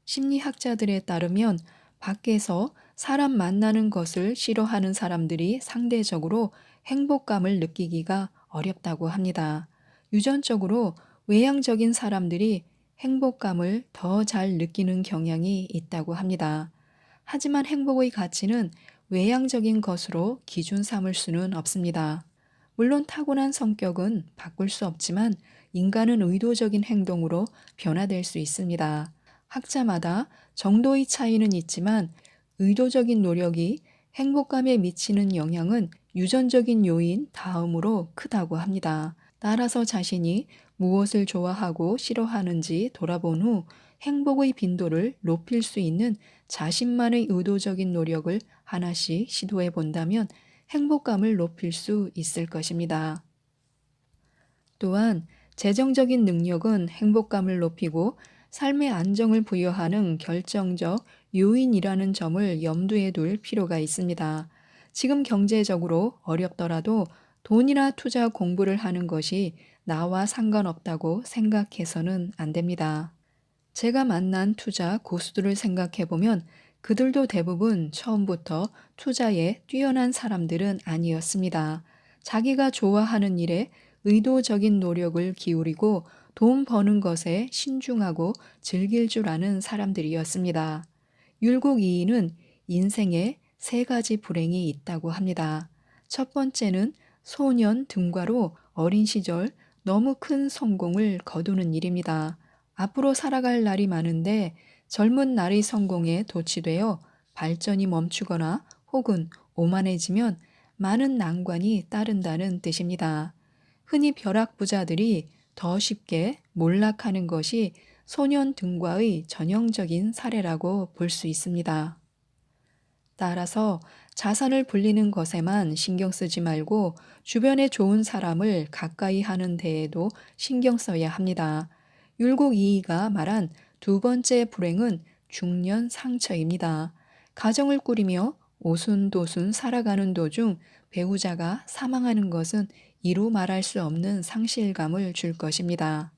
심리학자들에 따르면 밖에서 사람 만나는 것을 싫어하는 사람들이 상대적으로 행복감을 느끼기가 어렵다고 합니다. 유전적으로 외향적인 사람들이 행복감을 더 잘 느끼는 경향이 있다고 합니다. 하지만 행복의 가치는 외향적인 것으로 기준 삼을 수는 없습니다. 물론 타고난 성격은 바꿀 수 없지만 인간은 의도적인 행동으로 변화될 수 있습니다. 학자마다 정도의 차이는 있지만 의도적인 노력이 행복감에 미치는 영향은 유전적인 요인 다음으로 크다고 합니다. 따라서 자신이 무엇을 좋아하고 싫어하는지 돌아본 후 행복의 빈도를 높일 수 있는 자신만의 의도적인 노력을 하나씩 시도해 본다면 행복감을 높일 수 있을 것입니다. 또한 재정적인 능력은 행복감을 높이고 삶의 안정을 부여하는 결정적 요인이라는 점을 염두에 둘 필요가 있습니다. 지금 경제적으로 어렵더라도 돈이나 투자 공부를 하는 것이 나와 상관없다고 생각해서는 안 됩니다. 제가 만난 투자 고수들을 생각해 보면 그들도 대부분 처음부터 투자에 뛰어난 사람들은 아니었습니다. 자기가 좋아하는 일에 의도적인 노력을 기울이고 돈 버는 것에 신중하고 즐길 줄 아는 사람들이었습니다. 율곡 이인은 인생에 세 가지 불행이 있다고 합니다. 첫 번째는 소년 등과로 어린 시절 너무 큰 성공을 거두는 일입니다. 앞으로 살아갈 날이 많은데 젊은 날의 성공에 도취되어 발전이 멈추거나 혹은 오만해지면 많은 난관이 따른다는 뜻입니다. 흔히 벼락부자들이 더 쉽게 몰락하는 것이 소년 등과의 전형적인 사례라고 볼 수 있습니다. 따라서 자산을 불리는 것에만 신경 쓰지 말고 주변에 좋은 사람을 가까이 하는 데에도 신경 써야 합니다. 율곡 이이가 말한 두 번째 불행은 중년 상처입니다. 가정을 꾸리며 오순도순 살아가는 도중 배우자가 사망하는 것은 이루 말할 수 없는 상실감을 줄 것입니다.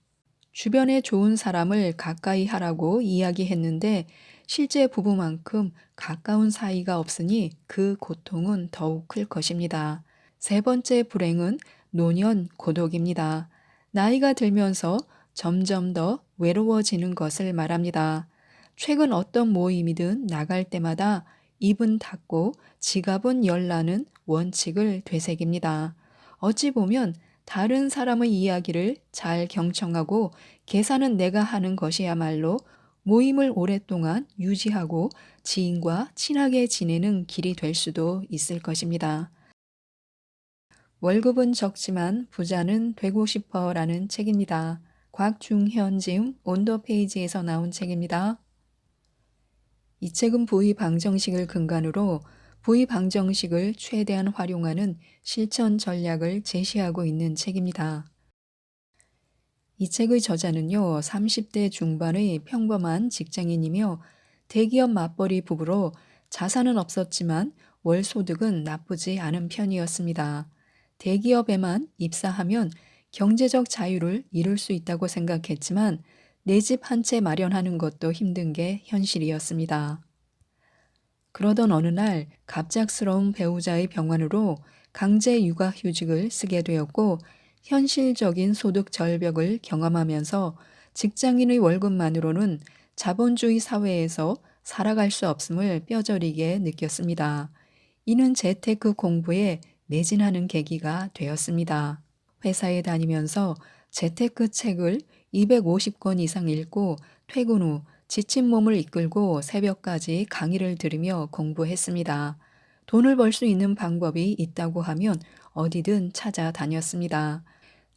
주변에 좋은 사람을 가까이 하라고 이야기했는데 실제 부부만큼 가까운 사이가 없으니 그 고통은 더욱 클 것입니다. 세 번째 불행은 노년 고독입니다. 나이가 들면서 점점 더 외로워지는 것을 말합니다. 최근 어떤 모임이든 나갈 때마다 입은 닫고 지갑은 열라는 원칙을 되새깁니다. 어찌 보면 다른 사람의 이야기를 잘 경청하고 계산은 내가 하는 것이야말로 모임을 오랫동안 유지하고 지인과 친하게 지내는 길이 될 수도 있을 것입니다. 월급은 적지만 부자는 되고 싶어라는 책입니다. 곽중현 지음 온더 페이지에서 나온 책입니다. 이 책은 부의 방정식을 근간으로 부의 방정식을 최대한 활용하는 실천 전략을 제시하고 있는 책입니다. 이 책의 저자는요, 30대 중반의 평범한 직장인이며 대기업 맞벌이 부부로 자산은 없었지만 월 소득은 나쁘지 않은 편이었습니다. 대기업에만 입사하면 경제적 자유를 이룰 수 있다고 생각했지만 내 집 한 채 마련하는 것도 힘든 게 현실이었습니다. 그러던 어느 날 갑작스러운 배우자의 병환으로 강제 육아휴직을 쓰게 되었고 현실적인 소득 절벽을 경험하면서 직장인의 월급만으로는 자본주의 사회에서 살아갈 수 없음을 뼈저리게 느꼈습니다. 이는 재테크 공부에 매진하는 계기가 되었습니다. 회사에 다니면서 재테크 책을 250권 이상 읽고 퇴근 후 지친 몸을 이끌고 새벽까지 강의를 들으며 공부했습니다. 돈을 벌 수 있는 방법이 있다고 하면 어디든 찾아다녔습니다.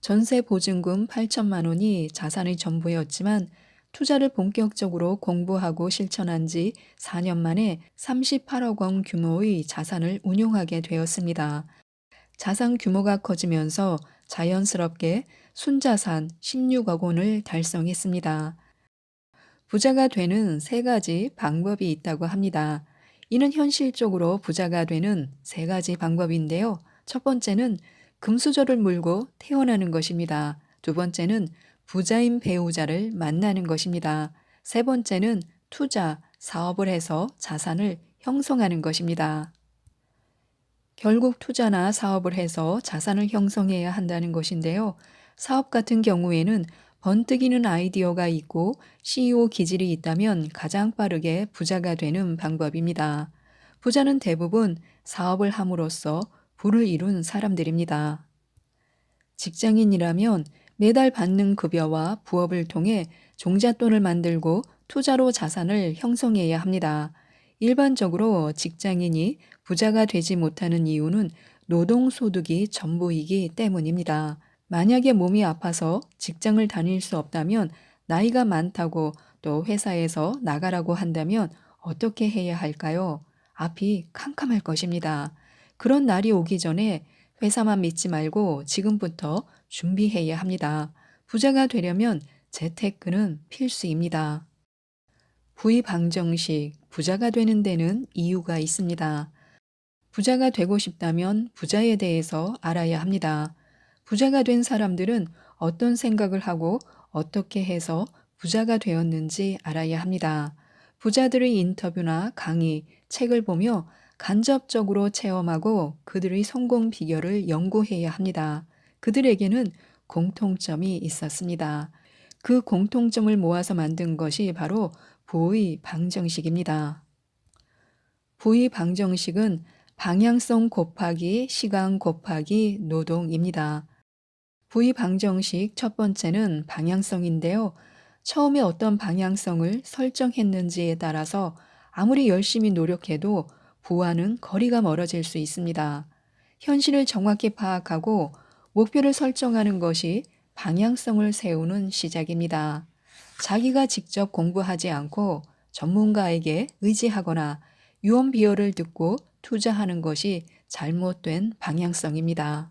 전세 보증금 8천만 원이 자산의 전부였지만 투자를 본격적으로 공부하고 실천한 지 4년 만에 38억 원 규모의 자산을 운용하게 되었습니다. 자산 규모가 커지면서 자연스럽게 순자산 16억 원을 달성했습니다. 부자가 되는 세 가지 방법이 있다고 합니다. 이는 현실적으로 부자가 되는 세 가지 방법인데요. 첫 번째는 금수저를 물고 태어나는 것입니다. 두 번째는 부자인 배우자를 만나는 것입니다. 세 번째는 투자, 사업을 해서 자산을 형성하는 것입니다. 결국 투자나 사업을 해서 자산을 형성해야 한다는 것인데요. 사업 같은 경우에는 번뜩이는 아이디어가 있고 CEO 기질이 있다면 가장 빠르게 부자가 되는 방법입니다. 부자는 대부분 사업을 함으로써 부를 이룬 사람들입니다. 직장인이라면 매달 받는 급여와 부업을 통해 종잣돈을 만들고 투자로 자산을 형성해야 합니다. 일반적으로 직장인이 부자가 되지 못하는 이유는 노동소득이 전부이기 때문입니다. 만약에 몸이 아파서 직장을 다닐 수 없다면, 나이가 많다고 또 회사에서 나가라고 한다면 어떻게 해야 할까요? 앞이 캄캄할 것입니다. 그런 날이 오기 전에 회사만 믿지 말고 지금부터 준비해야 합니다. 부자가 되려면 재테크는 필수입니다. 부의 방정식, 부자가 되는 데는 이유가 있습니다. 부자가 되고 싶다면 부자에 대해서 알아야 합니다. 부자가 된 사람들은 어떤 생각을 하고 어떻게 해서 부자가 되었는지 알아야 합니다. 부자들의 인터뷰나 강의, 책을 보며 간접적으로 체험하고 그들의 성공 비결을 연구해야 합니다. 그들에게는 공통점이 있었습니다. 그 공통점을 모아서 만든 것이 바로 부의 방정식입니다. 부의 방정식은 방향성 곱하기 시간 곱하기 노동입니다. 부의 방정식 첫 번째는 방향성인데요. 처음에 어떤 방향성을 설정했는지에 따라서 아무리 열심히 노력해도 부와는 거리가 멀어질 수 있습니다. 현실을 정확히 파악하고 목표를 설정하는 것이 방향성을 세우는 시작입니다. 자기가 직접 공부하지 않고 전문가에게 의지하거나 유언비어를 듣고 투자하는 것이 잘못된 방향성입니다.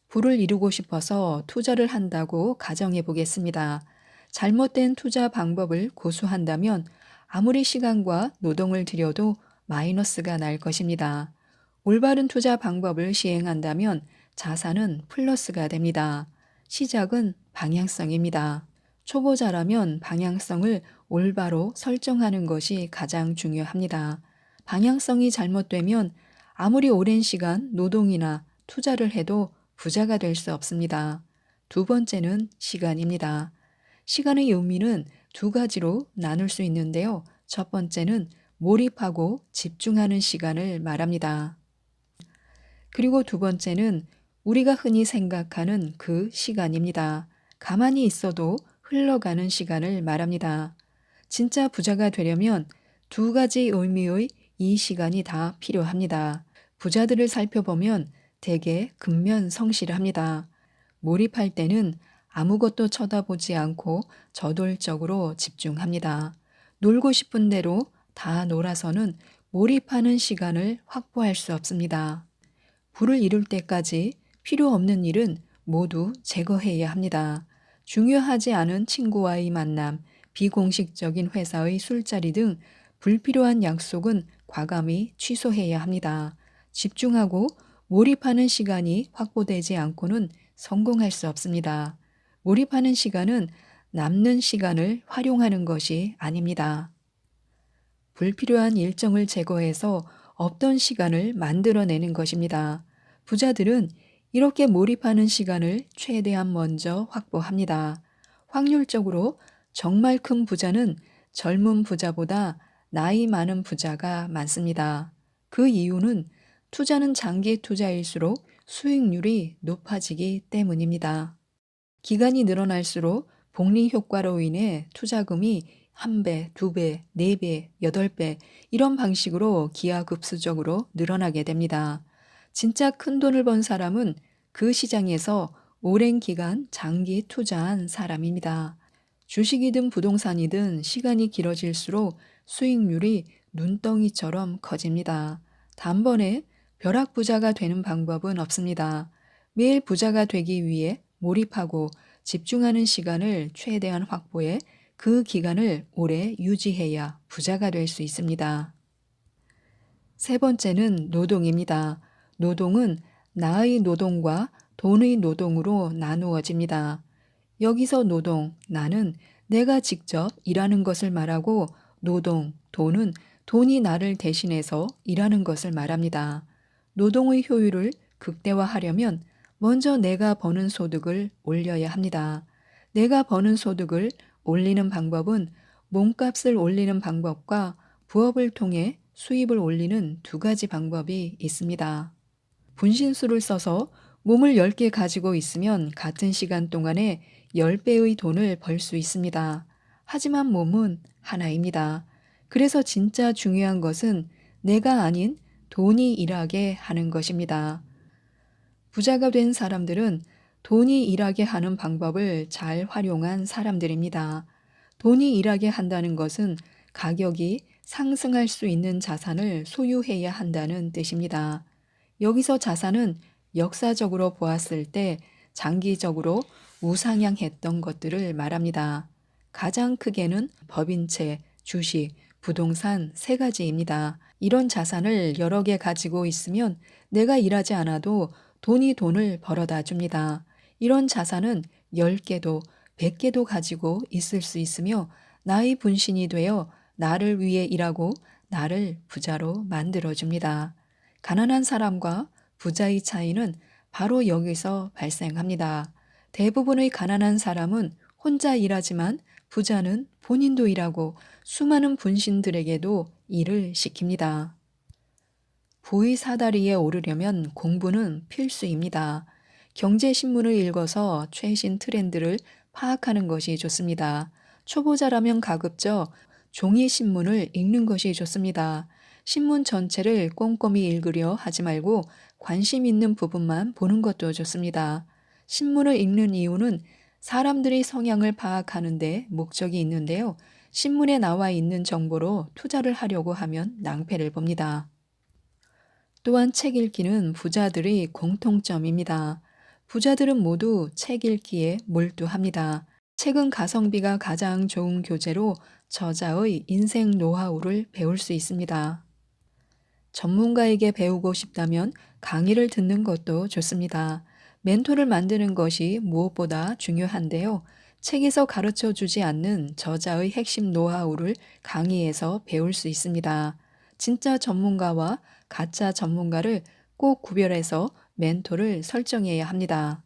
부를 이루고 싶어서 투자를 한다고 가정해 보겠습니다. 잘못된 투자 방법을 고수한다면 아무리 시간과 노동을 들여도 마이너스가 날 것입니다. 올바른 투자 방법을 시행한다면 자산은 플러스가 됩니다. 시작은 방향성입니다. 초보자라면 방향성을 올바로 설정하는 것이 가장 중요합니다. 방향성이 잘못되면 아무리 오랜 시간 노동이나 투자를 해도 부자가 될 수 없습니다. 두 번째는 시간입니다. 시간의 의미는 두 가지로 나눌 수 있는데요. 첫 번째는 몰입하고 집중하는 시간을 말합니다. 그리고 두 번째는 우리가 흔히 생각하는 그 시간입니다. 가만히 있어도 흘러가는 시간을 말합니다. 진짜 부자가 되려면 두 가지 의미의 이 시간이 다 필요합니다. 부자들을 살펴보면 대개 근면성실합니다. 몰입할 때는 아무것도 쳐다보지 않고 저돌적으로 집중합니다. 놀고 싶은 대로 다 놀아서는 몰입하는 시간을 확보할 수 없습니다. 부를 이룰 때까지 필요 없는 일은 모두 제거해야 합니다. 중요하지 않은 친구와의 만남, 비공식적인 회사의 술자리 등 불필요한 약속은 과감히 취소해야 합니다. 집중하고 몰입하는 시간이 확보되지 않고는 성공할 수 없습니다. 몰입하는 시간은 남는 시간을 활용하는 것이 아닙니다. 불필요한 일정을 제거해서 없던 시간을 만들어내는 것입니다. 부자들은 이렇게 몰입하는 시간을 최대한 먼저 확보합니다. 확률적으로 정말 큰 부자는 젊은 부자보다 나이 많은 부자가 많습니다. 그 이유는 투자는 장기 투자일수록 수익률이 높아지기 때문입니다. 기간이 늘어날수록 복리 효과로 인해 투자금이 1배, 2배, 4배, 8배 이런 방식으로 기하급수적으로 늘어나게 됩니다. 진짜 큰 돈을 번 사람은 그 시장에서 오랜 기간 장기 투자한 사람입니다. 주식이든 부동산이든 시간이 길어질수록 수익률이 눈덩이처럼 커집니다. 단번에 벼락부자가 되는 방법은 없습니다. 매일 부자가 되기 위해 몰입하고 집중하는 시간을 최대한 확보해 그 기간을 오래 유지해야 부자가 될 수 있습니다. 세 번째는 노동입니다. 노동은 나의 노동과 돈의 노동으로 나누어집니다. 여기서 노동, 나는 내가 직접 일하는 것을 말하고 노동, 돈은 돈이 나를 대신해서 일하는 것을 말합니다. 노동의 효율을 극대화하려면 먼저 내가 버는 소득을 올려야 합니다. 내가 버는 소득을 올리는 방법은 몸값을 올리는 방법과 부업을 통해 수입을 올리는 두 가지 방법이 있습니다. 분신술을 써서 몸을 10개 가지고 있으면 같은 시간 동안에 10배의 돈을 벌 수 있습니다. 하지만 몸은 하나입니다. 그래서 진짜 중요한 것은 내가 아닌 돈이 일하게 하는 것입니다. 부자가 된 사람들은 돈이 일하게 하는 방법을 잘 활용한 사람들입니다. 돈이 일하게 한다는 것은 가격이 상승할 수 있는 자산을 소유해야 한다는 뜻입니다. 여기서 자산은 역사적으로 보았을 때 장기적으로 우상향했던 것들을 말합니다. 가장 크게는 법인채, 주식, 부동산 세 가지입니다. 이런 자산을 여러 개 가지고 있으면 내가 일하지 않아도 돈이 돈을 벌어다 줍니다. 이런 자산은 10개도 100개도 가지고 있을 수 있으며 나의 분신이 되어 나를 위해 일하고 나를 부자로 만들어 줍니다. 가난한 사람과 부자의 차이는 바로 여기서 발생합니다. 대부분의 가난한 사람은 혼자 일하지만 부자는 본인도 일하고 수많은 분신들에게도 일을 시킵니다. 부의 사다리에 오르려면 공부는 필수입니다. 경제신문을 읽어서 최신 트렌드를 파악하는 것이 좋습니다. 초보자라면 가급적 종이신문을 읽는 것이 좋습니다. 신문 전체를 꼼꼼히 읽으려 하지 말고 관심 있는 부분만 보는 것도 좋습니다. 신문을 읽는 이유는 사람들의 성향을 파악하는 데 목적이 있는데요. 신문에 나와 있는 정보로 투자를 하려고 하면 낭패를 봅니다. 또한 책 읽기는 부자들의 공통점입니다. 부자들은 모두 책 읽기에 몰두합니다. 책은 가성비가 가장 좋은 교재로 저자의 인생 노하우를 배울 수 있습니다. 전문가에게 배우고 싶다면 강의를 듣는 것도 좋습니다. 멘토를 만드는 것이 무엇보다 중요한데요. 책에서 가르쳐 주지 않는 저자의 핵심 노하우를 강의에서 배울 수 있습니다. 진짜 전문가와 가짜 전문가를 꼭 구별해서 멘토를 설정해야 합니다.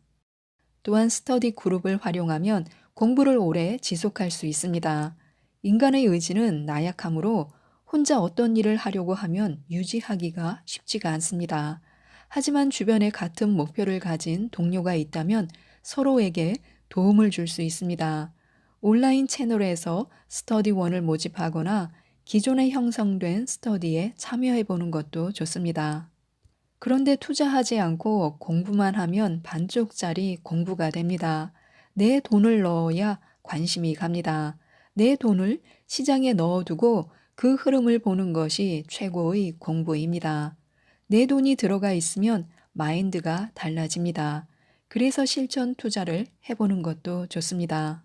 또한 스터디 그룹을 활용하면 공부를 오래 지속할 수 있습니다. 인간의 의지는 나약하므로 혼자 어떤 일을 하려고 하면 유지하기가 쉽지가 않습니다. 하지만 주변에 같은 목표를 가진 동료가 있다면 서로에게 도움을 줄 수 있습니다. 온라인 채널에서 스터디원을 모집하거나 기존에 형성된 스터디에 참여해 보는 것도 좋습니다. 그런데 투자하지 않고 공부만 하면 반쪽짜리 공부가 됩니다. 내 돈을 넣어야 관심이 갑니다. 내 돈을 시장에 넣어두고 그 흐름을 보는 것이 최고의 공부입니다. 내 돈이 들어가 있으면 마인드가 달라집니다. 그래서 실전 투자를 해보는 것도 좋습니다.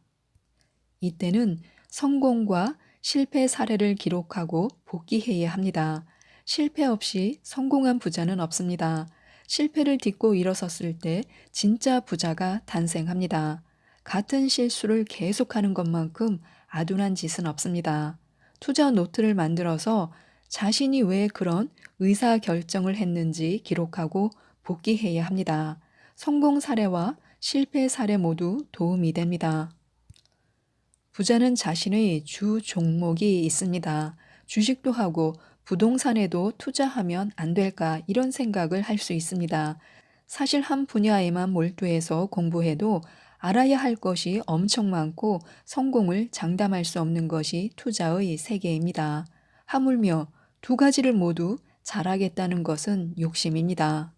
이때는 성공과 실패 사례를 기록하고 복기해야 합니다. 실패 없이 성공한 부자는 없습니다. 실패를 딛고 일어섰을 때 진짜 부자가 탄생합니다. 같은 실수를 계속하는 것만큼 아둔한 짓은 없습니다. 투자 노트를 만들어서 자신이 왜 그런 의사 결정을 했는지 기록하고 복기해야 합니다. 성공 사례와 실패 사례 모두 도움이 됩니다. 부자는 자신의 주 종목이 있습니다. 주식도 하고 부동산에도 투자하면 안 될까 이런 생각을 할 수 있습니다. 사실 한 분야에만 몰두해서 공부해도 알아야 할 것이 엄청 많고 성공을 장담할 수 없는 것이 투자의 세계입니다. 하물며 두 가지를 모두 잘하겠다는 것은 욕심입니다.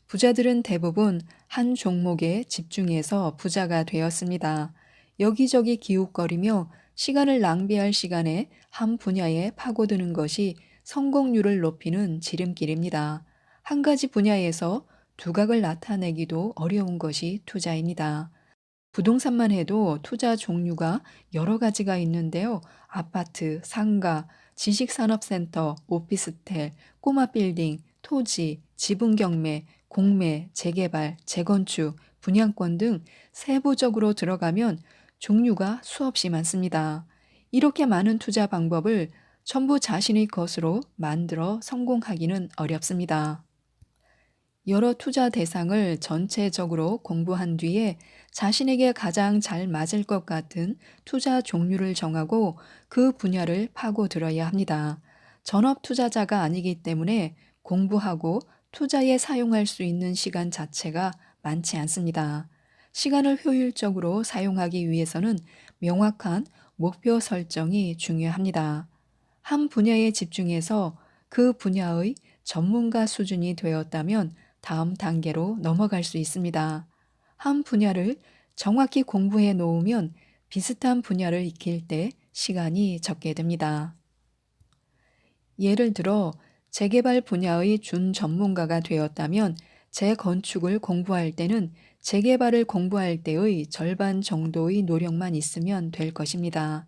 부자들은 대부분 한 종목에 집중해서 부자가 되었습니다. 여기저기 기웃거리며 시간을 낭비할 시간에 한 분야에 파고드는 것이 성공률을 높이는 지름길입니다. 한 가지 분야에서 두각을 나타내기도 어려운 것이 투자입니다. 부동산만 해도 투자 종류가 여러 가지가 있는데요. 아파트, 상가, 지식산업센터, 오피스텔, 꼬마 빌딩, 토지, 지분 경매, 공매, 재개발, 재건축, 분양권 등 세부적으로 들어가면 종류가 수없이 많습니다. 이렇게 많은 투자 방법을 전부 자신의 것으로 만들어 성공하기는 어렵습니다. 여러 투자 대상을 전체적으로 공부한 뒤에 자신에게 가장 잘 맞을 것 같은 투자 종류를 정하고 그 분야를 파고들어야 합니다. 전업 투자자가 아니기 때문에 공부하고 투자에 사용할 수 있는 시간 자체가 많지 않습니다. 시간을 효율적으로 사용하기 위해서는 명확한 목표 설정이 중요합니다. 한 분야에 집중해서 그 분야의 전문가 수준이 되었다면 다음 단계로 넘어갈 수 있습니다. 한 분야를 정확히 공부해 놓으면 비슷한 분야를 익힐 때 시간이 적게 됩니다. 예를 들어 재개발 분야의 준 전문가가 되었다면 재건축을 공부할 때는 재개발을 공부할 때의 절반 정도의 노력만 있으면 될 것입니다.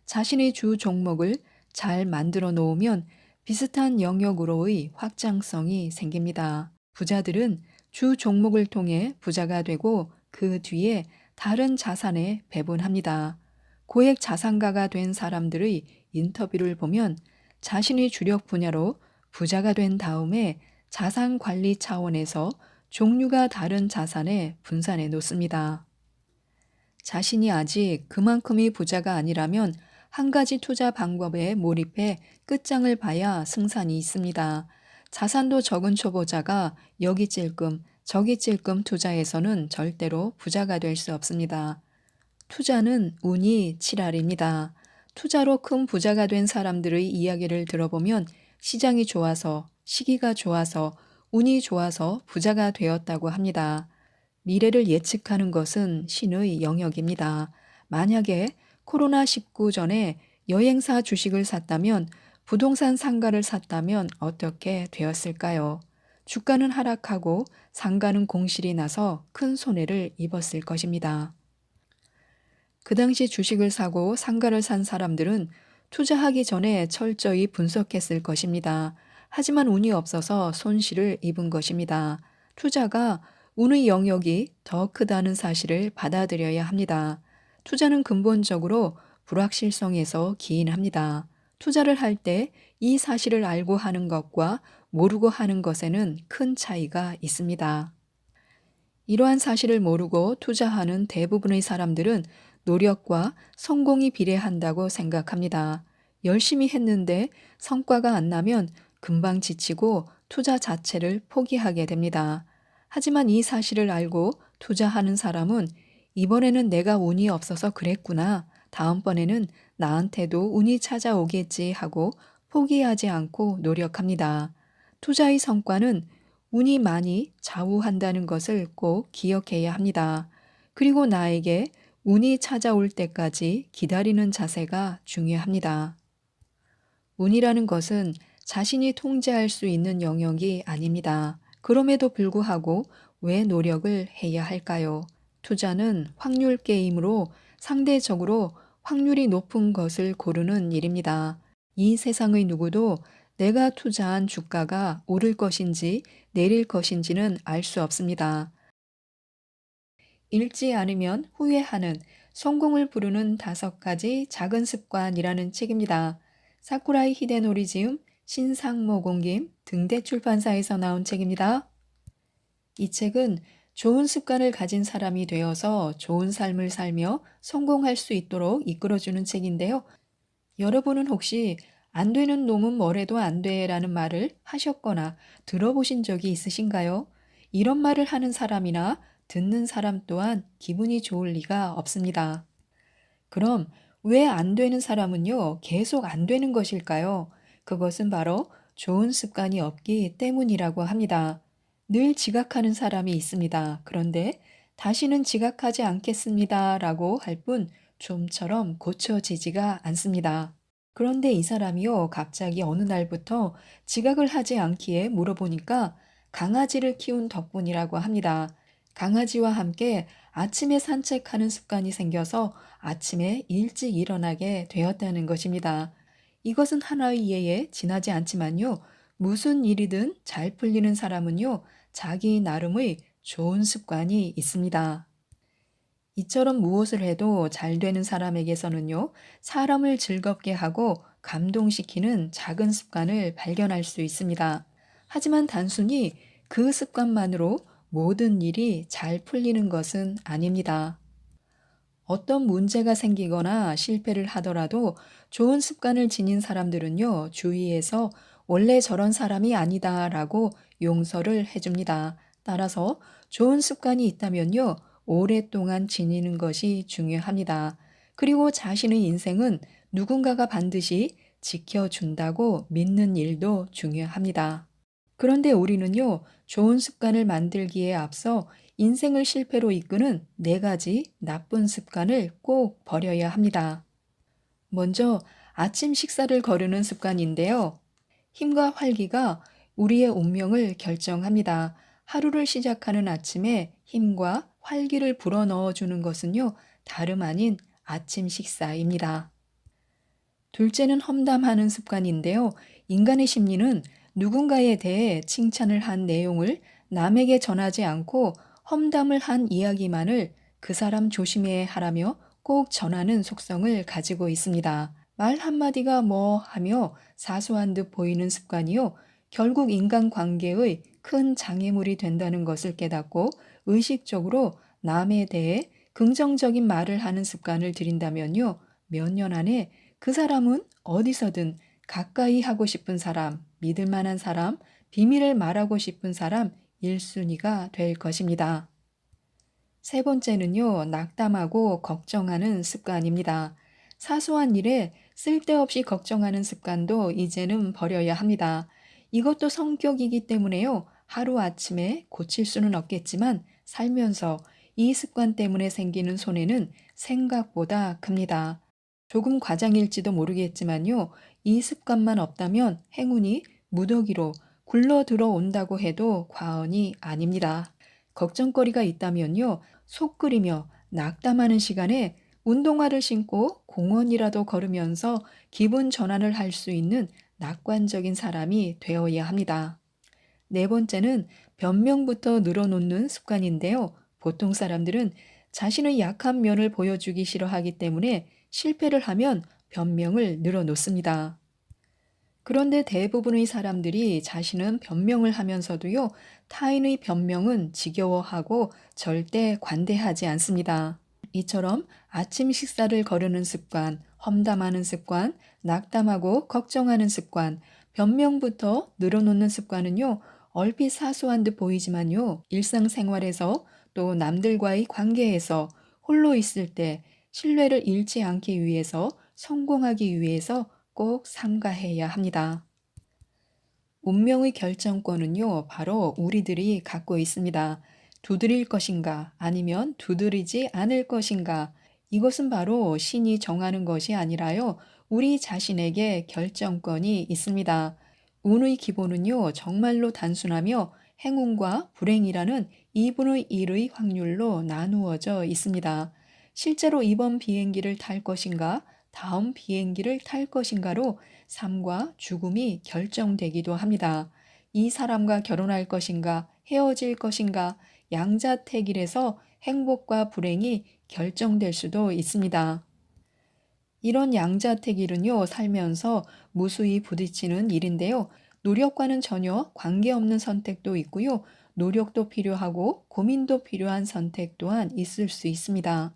자신의 주 종목을 잘 만들어 놓으면 비슷한 영역으로의 확장성이 생깁니다. 부자들은 주 종목을 통해 부자가 되고 그 뒤에 다른 자산에 배분합니다. 고액 자산가가 된 사람들의 인터뷰를 보면 자신의 주력 분야로 부자가 된 다음에 자산 관리 차원에서 종류가 다른 자산에 분산해 놓습니다. 자신이 아직 그만큼의 부자가 아니라면 한 가지 투자 방법에 몰입해 끝장을 봐야 승산이 있습니다. 자산도 적은 초보자가 여기 찔끔 저기 찔끔 투자해서는 절대로 부자가 될 수 없습니다. 투자는 운이 칠할입니다. 투자로 큰 부자가 된 사람들의 이야기를 들어보면 시장이 좋아서, 시기가 좋아서, 운이 좋아서 부자가 되었다고 합니다. 미래를 예측하는 것은 신의 영역입니다. 만약에 코로나19 전에 여행사 주식을 샀다면, 부동산 상가를 샀다면 어떻게 되었을까요? 주가는 하락하고 상가는 공실이 나서 큰 손해를 입었을 것입니다. 그 당시 주식을 사고 상가를 산 사람들은 투자하기 전에 철저히 분석했을 것입니다. 하지만 운이 없어서 손실을 입은 것입니다. 투자가 운의 영역이 더 크다는 사실을 받아들여야 합니다. 투자는 근본적으로 불확실성에서 기인합니다. 투자를 할 때 이 사실을 알고 하는 것과 모르고 하는 것에는 큰 차이가 있습니다. 이러한 사실을 모르고 투자하는 대부분의 사람들은 노력과 성공이 비례한다고 생각합니다. 열심히 했는데 성과가 안 나면 금방 지치고 투자 자체를 포기하게 됩니다. 하지만 이 사실을 알고 투자하는 사람은 이번에는 내가 운이 없어서 그랬구나. 다음번에는 나한테도 운이 찾아오겠지 하고 포기하지 않고 노력합니다. 투자의 성과는 운이 많이 좌우한다는 것을 꼭 기억해야 합니다. 그리고 나에게 운이 찾아올 때까지 기다리는 자세가 중요합니다. 운이라는 것은 자신이 통제할 수 있는 영역이 아닙니다. 그럼에도 불구하고 왜 노력을 해야 할까요? 투자는 확률 게임으로 상대적으로 확률이 높은 것을 고르는 일입니다. 이 세상의 누구도 내가 투자한 주가가 오를 것인지 내릴 것인지는 알 수 없습니다. 읽지 않으면 후회하는 성공을 부르는 5가지 작은 습관이라는 책입니다. 사쿠라이 히데노리 지음, 신상모 공김 등대 출판사에서 나온 책입니다. 이 책은 좋은 습관을 가진 사람이 되어서 좋은 삶을 살며 성공할 수 있도록 이끌어주는 책인데요. 여러분은 혹시 안 되는 놈은 뭐래도 안 돼라는 말을 하셨거나 들어보신 적이 있으신가요? 이런 말을 하는 사람이나 듣는 사람 또한 기분이 좋을 리가 없습니다. 그럼 왜 안 되는 사람은요, 계속 안 되는 것일까요? 그것은 바로 좋은 습관이 없기 때문이라고 합니다. 늘 지각하는 사람이 있습니다. 그런데 다시는 지각하지 않겠습니다 라고 할 뿐 좀처럼 고쳐지지가 않습니다. 그런데 이 사람이요, 갑자기 어느 날부터 지각을 하지 않기에 물어보니까 강아지를 키운 덕분이라고 합니다. 강아지와 함께 아침에 산책하는 습관이 생겨서 아침에 일찍 일어나게 되었다는 것입니다. 이것은 하나의 예에 지나지 않지만요, 무슨 일이든 잘 풀리는 사람은요, 자기 나름의 좋은 습관이 있습니다. 이처럼 무엇을 해도 잘 되는 사람에게서는요, 사람을 즐겁게 하고 감동시키는 작은 습관을 발견할 수 있습니다. 하지만 단순히 그 습관만으로 모든 일이 잘 풀리는 것은 아닙니다. 어떤 문제가 생기거나 실패를 하더라도 좋은 습관을 지닌 사람들은요, 주위에서 원래 저런 사람이 아니다라고 용서를 해줍니다. 따라서 좋은 습관이 있다면요, 오랫동안 지니는 것이 중요합니다. 그리고 자신의 인생은 누군가가 반드시 지켜준다고 믿는 일도 중요합니다. 그런데 우리는요, 좋은 습관을 만들기에 앞서 인생을 실패로 이끄는 네 가지 나쁜 습관을 꼭 버려야 합니다. 먼저 아침 식사를 거르는 습관인데요. 힘과 활기가 우리의 운명을 결정합니다. 하루를 시작하는 아침에 힘과 활기를 불어넣어 주는 것은요, 다름 아닌 아침 식사입니다. 둘째는 험담하는 습관인데요. 인간의 심리는 누군가에 대해 칭찬을 한 내용을 남에게 전하지 않고 험담을 한 이야기만을 그 사람 조심해 하라며 꼭 전하는 속성을 가지고 있습니다. 말 한마디가 뭐 하며 사소한 듯 보이는 습관이요. 결국 인간 관계의 큰 장애물이 된다는 것을 깨닫고 의식적으로 남에 대해 긍정적인 말을 하는 습관을 들인다면요. 몇 년 안에 그 사람은 어디서든 가까이 하고 싶은 사람, 믿을 만한 사람, 비밀을 말하고 싶은 사람 1순위가 될 것입니다. 세 번째는요, 낙담하고 걱정하는 습관입니다. 사소한 일에 쓸데없이 걱정하는 습관도 이제는 버려야 합니다. 이것도 성격이기 때문에요, 하루아침에 고칠 수는 없겠지만 살면서 이 습관 때문에 생기는 손해는 생각보다 큽니다. 조금 과장일지도 모르겠지만요, 이 습관만 없다면 행운이 무더기로 굴러 들어온다고 해도 과언이 아닙니다. 걱정거리가 있다면요, 속 끓이며 낙담하는 시간에 운동화를 신고 공원이라도 걸으면서 기분 전환을 할 수 있는 낙관적인 사람이 되어야 합니다. 네 번째는 변명부터 늘어놓는 습관인데요. 보통 사람들은 자신의 약한 면을 보여주기 싫어하기 때문에 실패를 하면 변명을 늘어놓습니다. 그런데 대부분의 사람들이 자신은 변명을 하면서도요, 타인의 변명은 지겨워하고 절대 관대하지 않습니다. 이처럼 아침 식사를 거르는 습관, 험담하는 습관, 낙담하고 걱정하는 습관, 변명부터 늘어놓는 습관은요, 얼핏 사소한 듯 보이지만요, 일상생활에서 또 남들과의 관계에서 홀로 있을 때 신뢰를 잃지 않기 위해서 성공하기 위해서 꼭 삼가해야 합니다. 운명의 결정권은요, 바로 우리들이 갖고 있습니다. 두드릴 것인가, 아니면 두드리지 않을 것인가. 이것은 바로 신이 정하는 것이 아니라요, 우리 자신에게 결정권이 있습니다. 운의 기본은요, 정말로 단순하며 행운과 불행이라는 2분의 1의 확률로 나누어져 있습니다. 실제로 이번 비행기를 탈 것인가, 다음 비행기를 탈 것인가로 삶과 죽음이 결정되기도 합니다. 이 사람과 결혼할 것인가, 헤어질 것인가, 양자택일에서 행복과 불행이 결정될 수도 있습니다. 이런 양자택일은요, 살면서 무수히 부딪히는 일인데요. 노력과는 전혀 관계없는 선택도 있고요. 노력도 필요하고 고민도 필요한 선택 또한 있을 수 있습니다.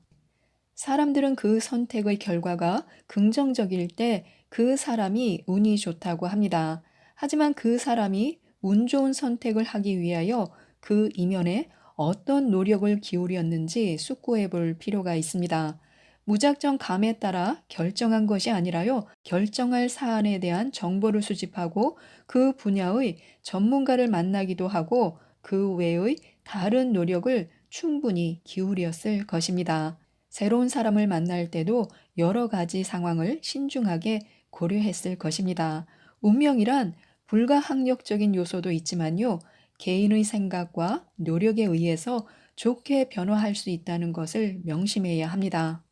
사람들은 그 선택의 결과가 긍정적일 때 그 사람이 운이 좋다고 합니다. 하지만 그 사람이 운 좋은 선택을 하기 위하여 그 이면에 어떤 노력을 기울였는지 숙고해 볼 필요가 있습니다. 무작정 감에 따라 결정한 것이 아니라요, 결정할 사안에 대한 정보를 수집하고 그 분야의 전문가를 만나기도 하고 그 외의 다른 노력을 충분히 기울였을 것입니다. 새로운 사람을 만날 때도 여러 가지 상황을 신중하게 고려했을 것입니다. 운명이란 불가항력적인 요소도 있지만요, 개인의 생각과 노력에 의해서 좋게 변화할 수 있다는 것을 명심해야 합니다.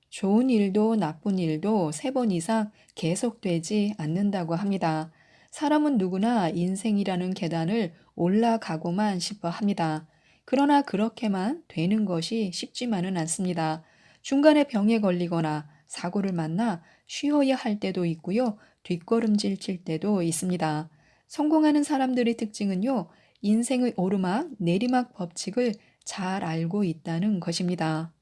좋은 일도 나쁜 일도 3번 이상 계속되지 않는다고 합니다. 사람은 누구나 인생이라는 계단을 올라가고만 싶어 합니다. 그러나 그렇게만 되는 것이 쉽지만은 않습니다. 중간에 병에 걸리거나 사고를 만나 쉬어야 할 때도 있고요. 뒷걸음질 칠 때도 있습니다. 성공하는 사람들의 특징은요, 인생의 오르막, 내리막 법칙을 잘 알고 있다는 것입니다.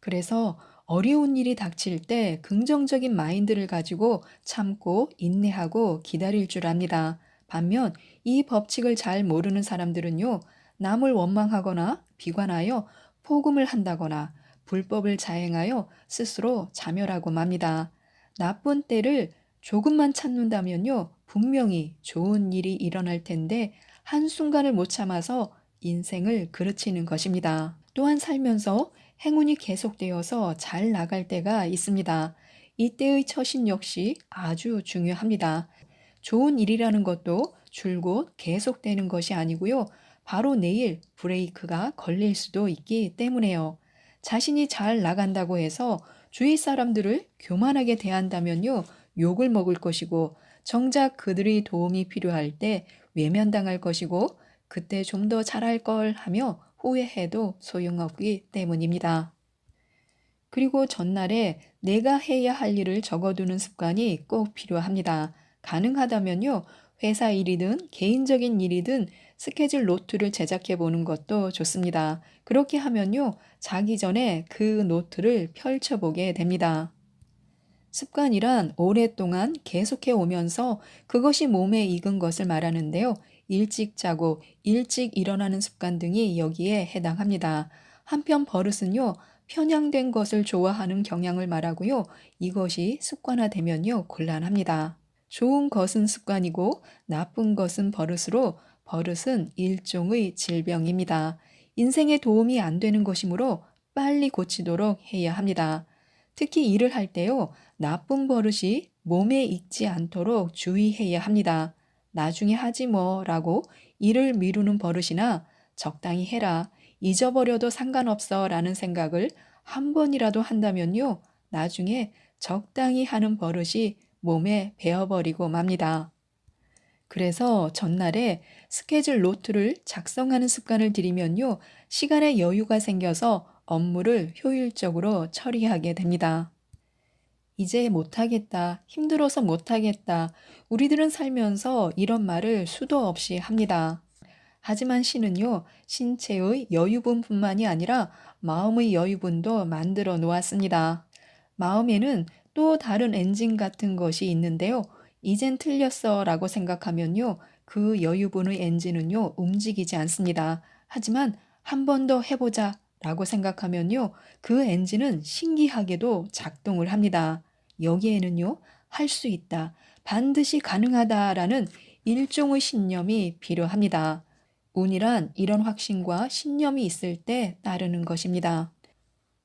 그래서 어려운 일이 닥칠 때 긍정적인 마인드를 가지고 참고 인내하고 기다릴 줄 압니다. 반면 이 법칙을 잘 모르는 사람들은요, 남을 원망하거나 비관하여 포금을 한다거나 불법을 자행하여 스스로 자멸하고 맙니다. 나쁜 때를 조금만 참는다면요, 분명히 좋은 일이 일어날 텐데 한순간을 못 참아서 인생을 그르치는 것입니다. 또한 살면서 행운이 계속되어서 잘 나갈 때가 있습니다. 이때의 처신 역시 아주 중요합니다. 좋은 일이라는 것도 줄곧 계속되는 것이 아니고요. 바로 내일 브레이크가 걸릴 수도 있기 때문에요. 자신이 잘 나간다고 해서 주위 사람들을 교만하게 대한다면요. 욕을 먹을 것이고 정작 그들의 도움이 필요할 때 외면당할 것이고 그때 좀 더 잘할 걸 하며 후회해도 소용없기 때문입니다. 그리고 전날에 내가 해야 할 일을 적어두는 습관이 꼭 필요합니다. 가능하다면요, 회사 일이든 개인적인 일이든 스케줄 노트를 제작해 보는 것도 좋습니다. 그렇게 하면요, 자기 전에 그 노트를 펼쳐보게 됩니다. 습관이란 오랫동안 계속해 오면서 그것이 몸에 익은 것을 말하는데요. 일찍 자고 일찍 일어나는 습관 등이 여기에 해당합니다. 한편 버릇은요, 편향된 것을 좋아하는 경향을 말하고요. 이것이 습관화되면요, 곤란합니다. 좋은 것은 습관이고 나쁜 것은 버릇으로 버릇은 일종의 질병입니다. 인생에 도움이 안 되는 것이므로 빨리 고치도록 해야 합니다. 특히 일을 할 때요, 나쁜 버릇이 몸에 익지 않도록 주의해야 합니다. 나중에 하지 뭐 라고 일을 미루는 버릇이나 적당히 해라, 잊어버려도 상관없어 라는 생각을 한 번이라도 한다면요, 나중에 적당히 하는 버릇이 몸에 배어버리고 맙니다. 그래서 전날에 스케줄 노트를 작성하는 습관을 들이면요, 시간에 여유가 생겨서 업무를 효율적으로 처리하게 됩니다. 이제 못하겠다, 힘들어서 못하겠다. 우리들은 살면서 이런 말을 수도 없이 합니다. 하지만 신은요, 신체의 여유분뿐만이 아니라 마음의 여유분도 만들어 놓았습니다. 마음에는 또 다른 엔진 같은 것이 있는데요. 이젠 틀렸어 라고 생각하면요, 그 여유분의 엔진은요, 움직이지 않습니다. 하지만 한 번 더 해보자 라고 생각하면요, 그 엔진은 신기하게도 작동을 합니다. 여기에는요, 할 수 있다, 반드시 가능하다라는 일종의 신념이 필요합니다. 운이란 이런 확신과 신념이 있을 때 따르는 것입니다.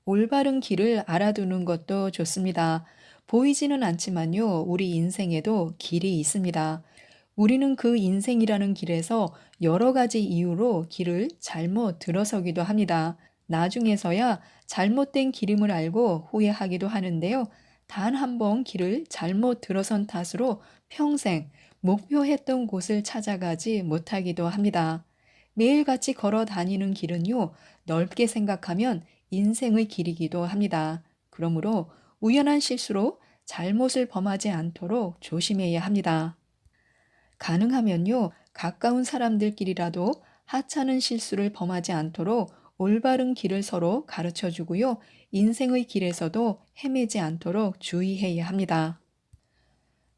올바른 길을 알아두는 것도 좋습니다. 보이지는 않지만요, 우리 인생에도 길이 있습니다. 우리는 그 인생이라는 길에서 여러 가지 이유로 길을 잘못 들어서기도 합니다. 나중에서야 잘못된 길임을 알고 후회하기도 하는데요. 단 한 번 길을 잘못 들어선 탓으로 평생 목표했던 곳을 찾아가지 못하기도 합니다. 매일같이 걸어 다니는 길은요, 넓게 생각하면 인생의 길이기도 합니다. 그러므로 우연한 실수로 잘못을 범하지 않도록 조심해야 합니다. 가능하면요, 가까운 사람들끼리라도 하찮은 실수를 범하지 않도록 올바른 길을 서로 가르쳐 주고요, 인생의 길에서도 헤매지 않도록 주의해야 합니다.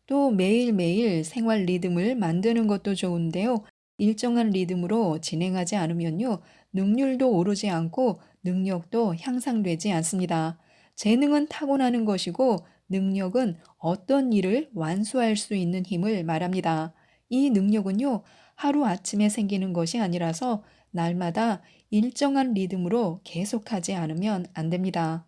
또 매일매일 생활 리듬을 만드는 것도 좋은데요. 일정한 리듬으로 진행하지 않으면요, 능률도 오르지 않고 능력도 향상되지 않습니다. 재능은 타고나는 것이고 능력은 어떤 일을 완수할 수 있는 힘을 말합니다. 이 능력은요, 하루아침에 생기는 것이 아니라서 날마다 일정한 리듬으로 계속하지 않으면 안 됩니다.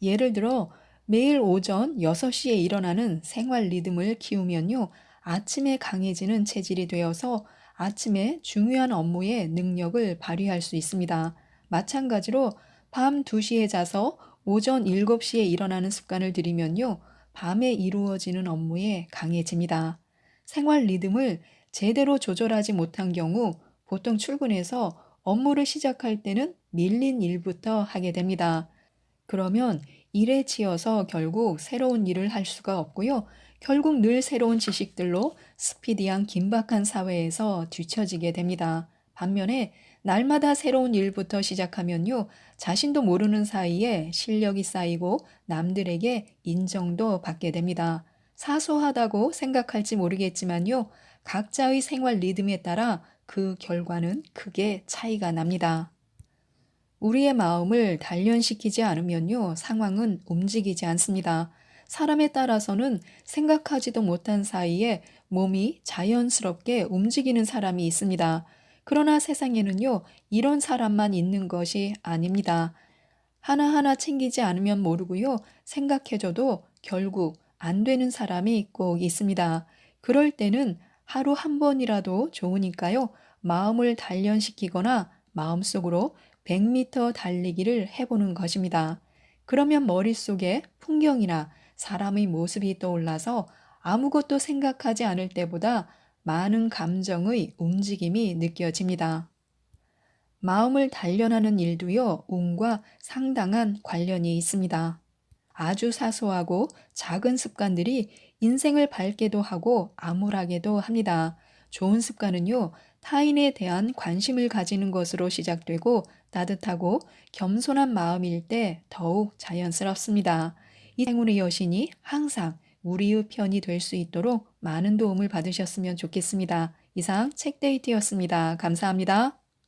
예를 들어 매일 오전 6시에 일어나는 생활 리듬을 키우면요, 아침에 강해지는 체질이 되어서 아침에 중요한 업무에 능력을 발휘할 수 있습니다. 마찬가지로 밤 2시에 자서 오전 7시에 일어나는 습관을 들이면요, 밤에 이루어지는 업무에 강해집니다. 생활 리듬을 제대로 조절하지 못한 경우 보통 출근해서 업무를 시작할 때는 밀린 일부터 하게 됩니다. 그러면 일에 치여서 결국 새로운 일을 할 수가 없고요. 결국 늘 새로운 지식들로 스피디한 긴박한 사회에서 뒤처지게 됩니다. 반면에 날마다 새로운 일부터 시작하면요, 자신도 모르는 사이에 실력이 쌓이고 남들에게 인정도 받게 됩니다. 사소하다고 생각할지 모르겠지만요, 각자의 생활 리듬에 따라 그 결과는 크게 차이가 납니다. 우리의 마음을 단련시키지 않으면요, 상황은 움직이지 않습니다. 사람에 따라서는 생각하지도 못한 사이에 몸이 자연스럽게 움직이는 사람이 있습니다. 그러나 세상에는요, 이런 사람만 있는 것이 아닙니다. 하나하나 챙기지 않으면 모르고요, 생각해줘도 결국 안 되는 사람이 꼭 있습니다. 그럴 때는 하루 한 번이라도 좋으니까요, 마음을 단련시키거나 마음속으로 100m 달리기를 해보는 것입니다. 그러면 머릿속에 풍경이나 사람의 모습이 떠올라서 아무것도 생각하지 않을 때보다 많은 감정의 움직임이 느껴집니다. 마음을 단련하는 일도요, 운과 상당한 관련이 있습니다. 아주 사소하고 작은 습관들이 인생을 밝게도 하고 암울하게도 합니다. 좋은 습관은요, 타인에 대한 관심을 가지는 것으로 시작되고 따뜻하고 겸손한 마음일 때 더욱 자연스럽습니다. 이 행운의 여신이 항상 우리의 편이 될 수 있도록 많은 도움을 받으셨으면 좋겠습니다. 이상 책데이트였습니다. 감사합니다.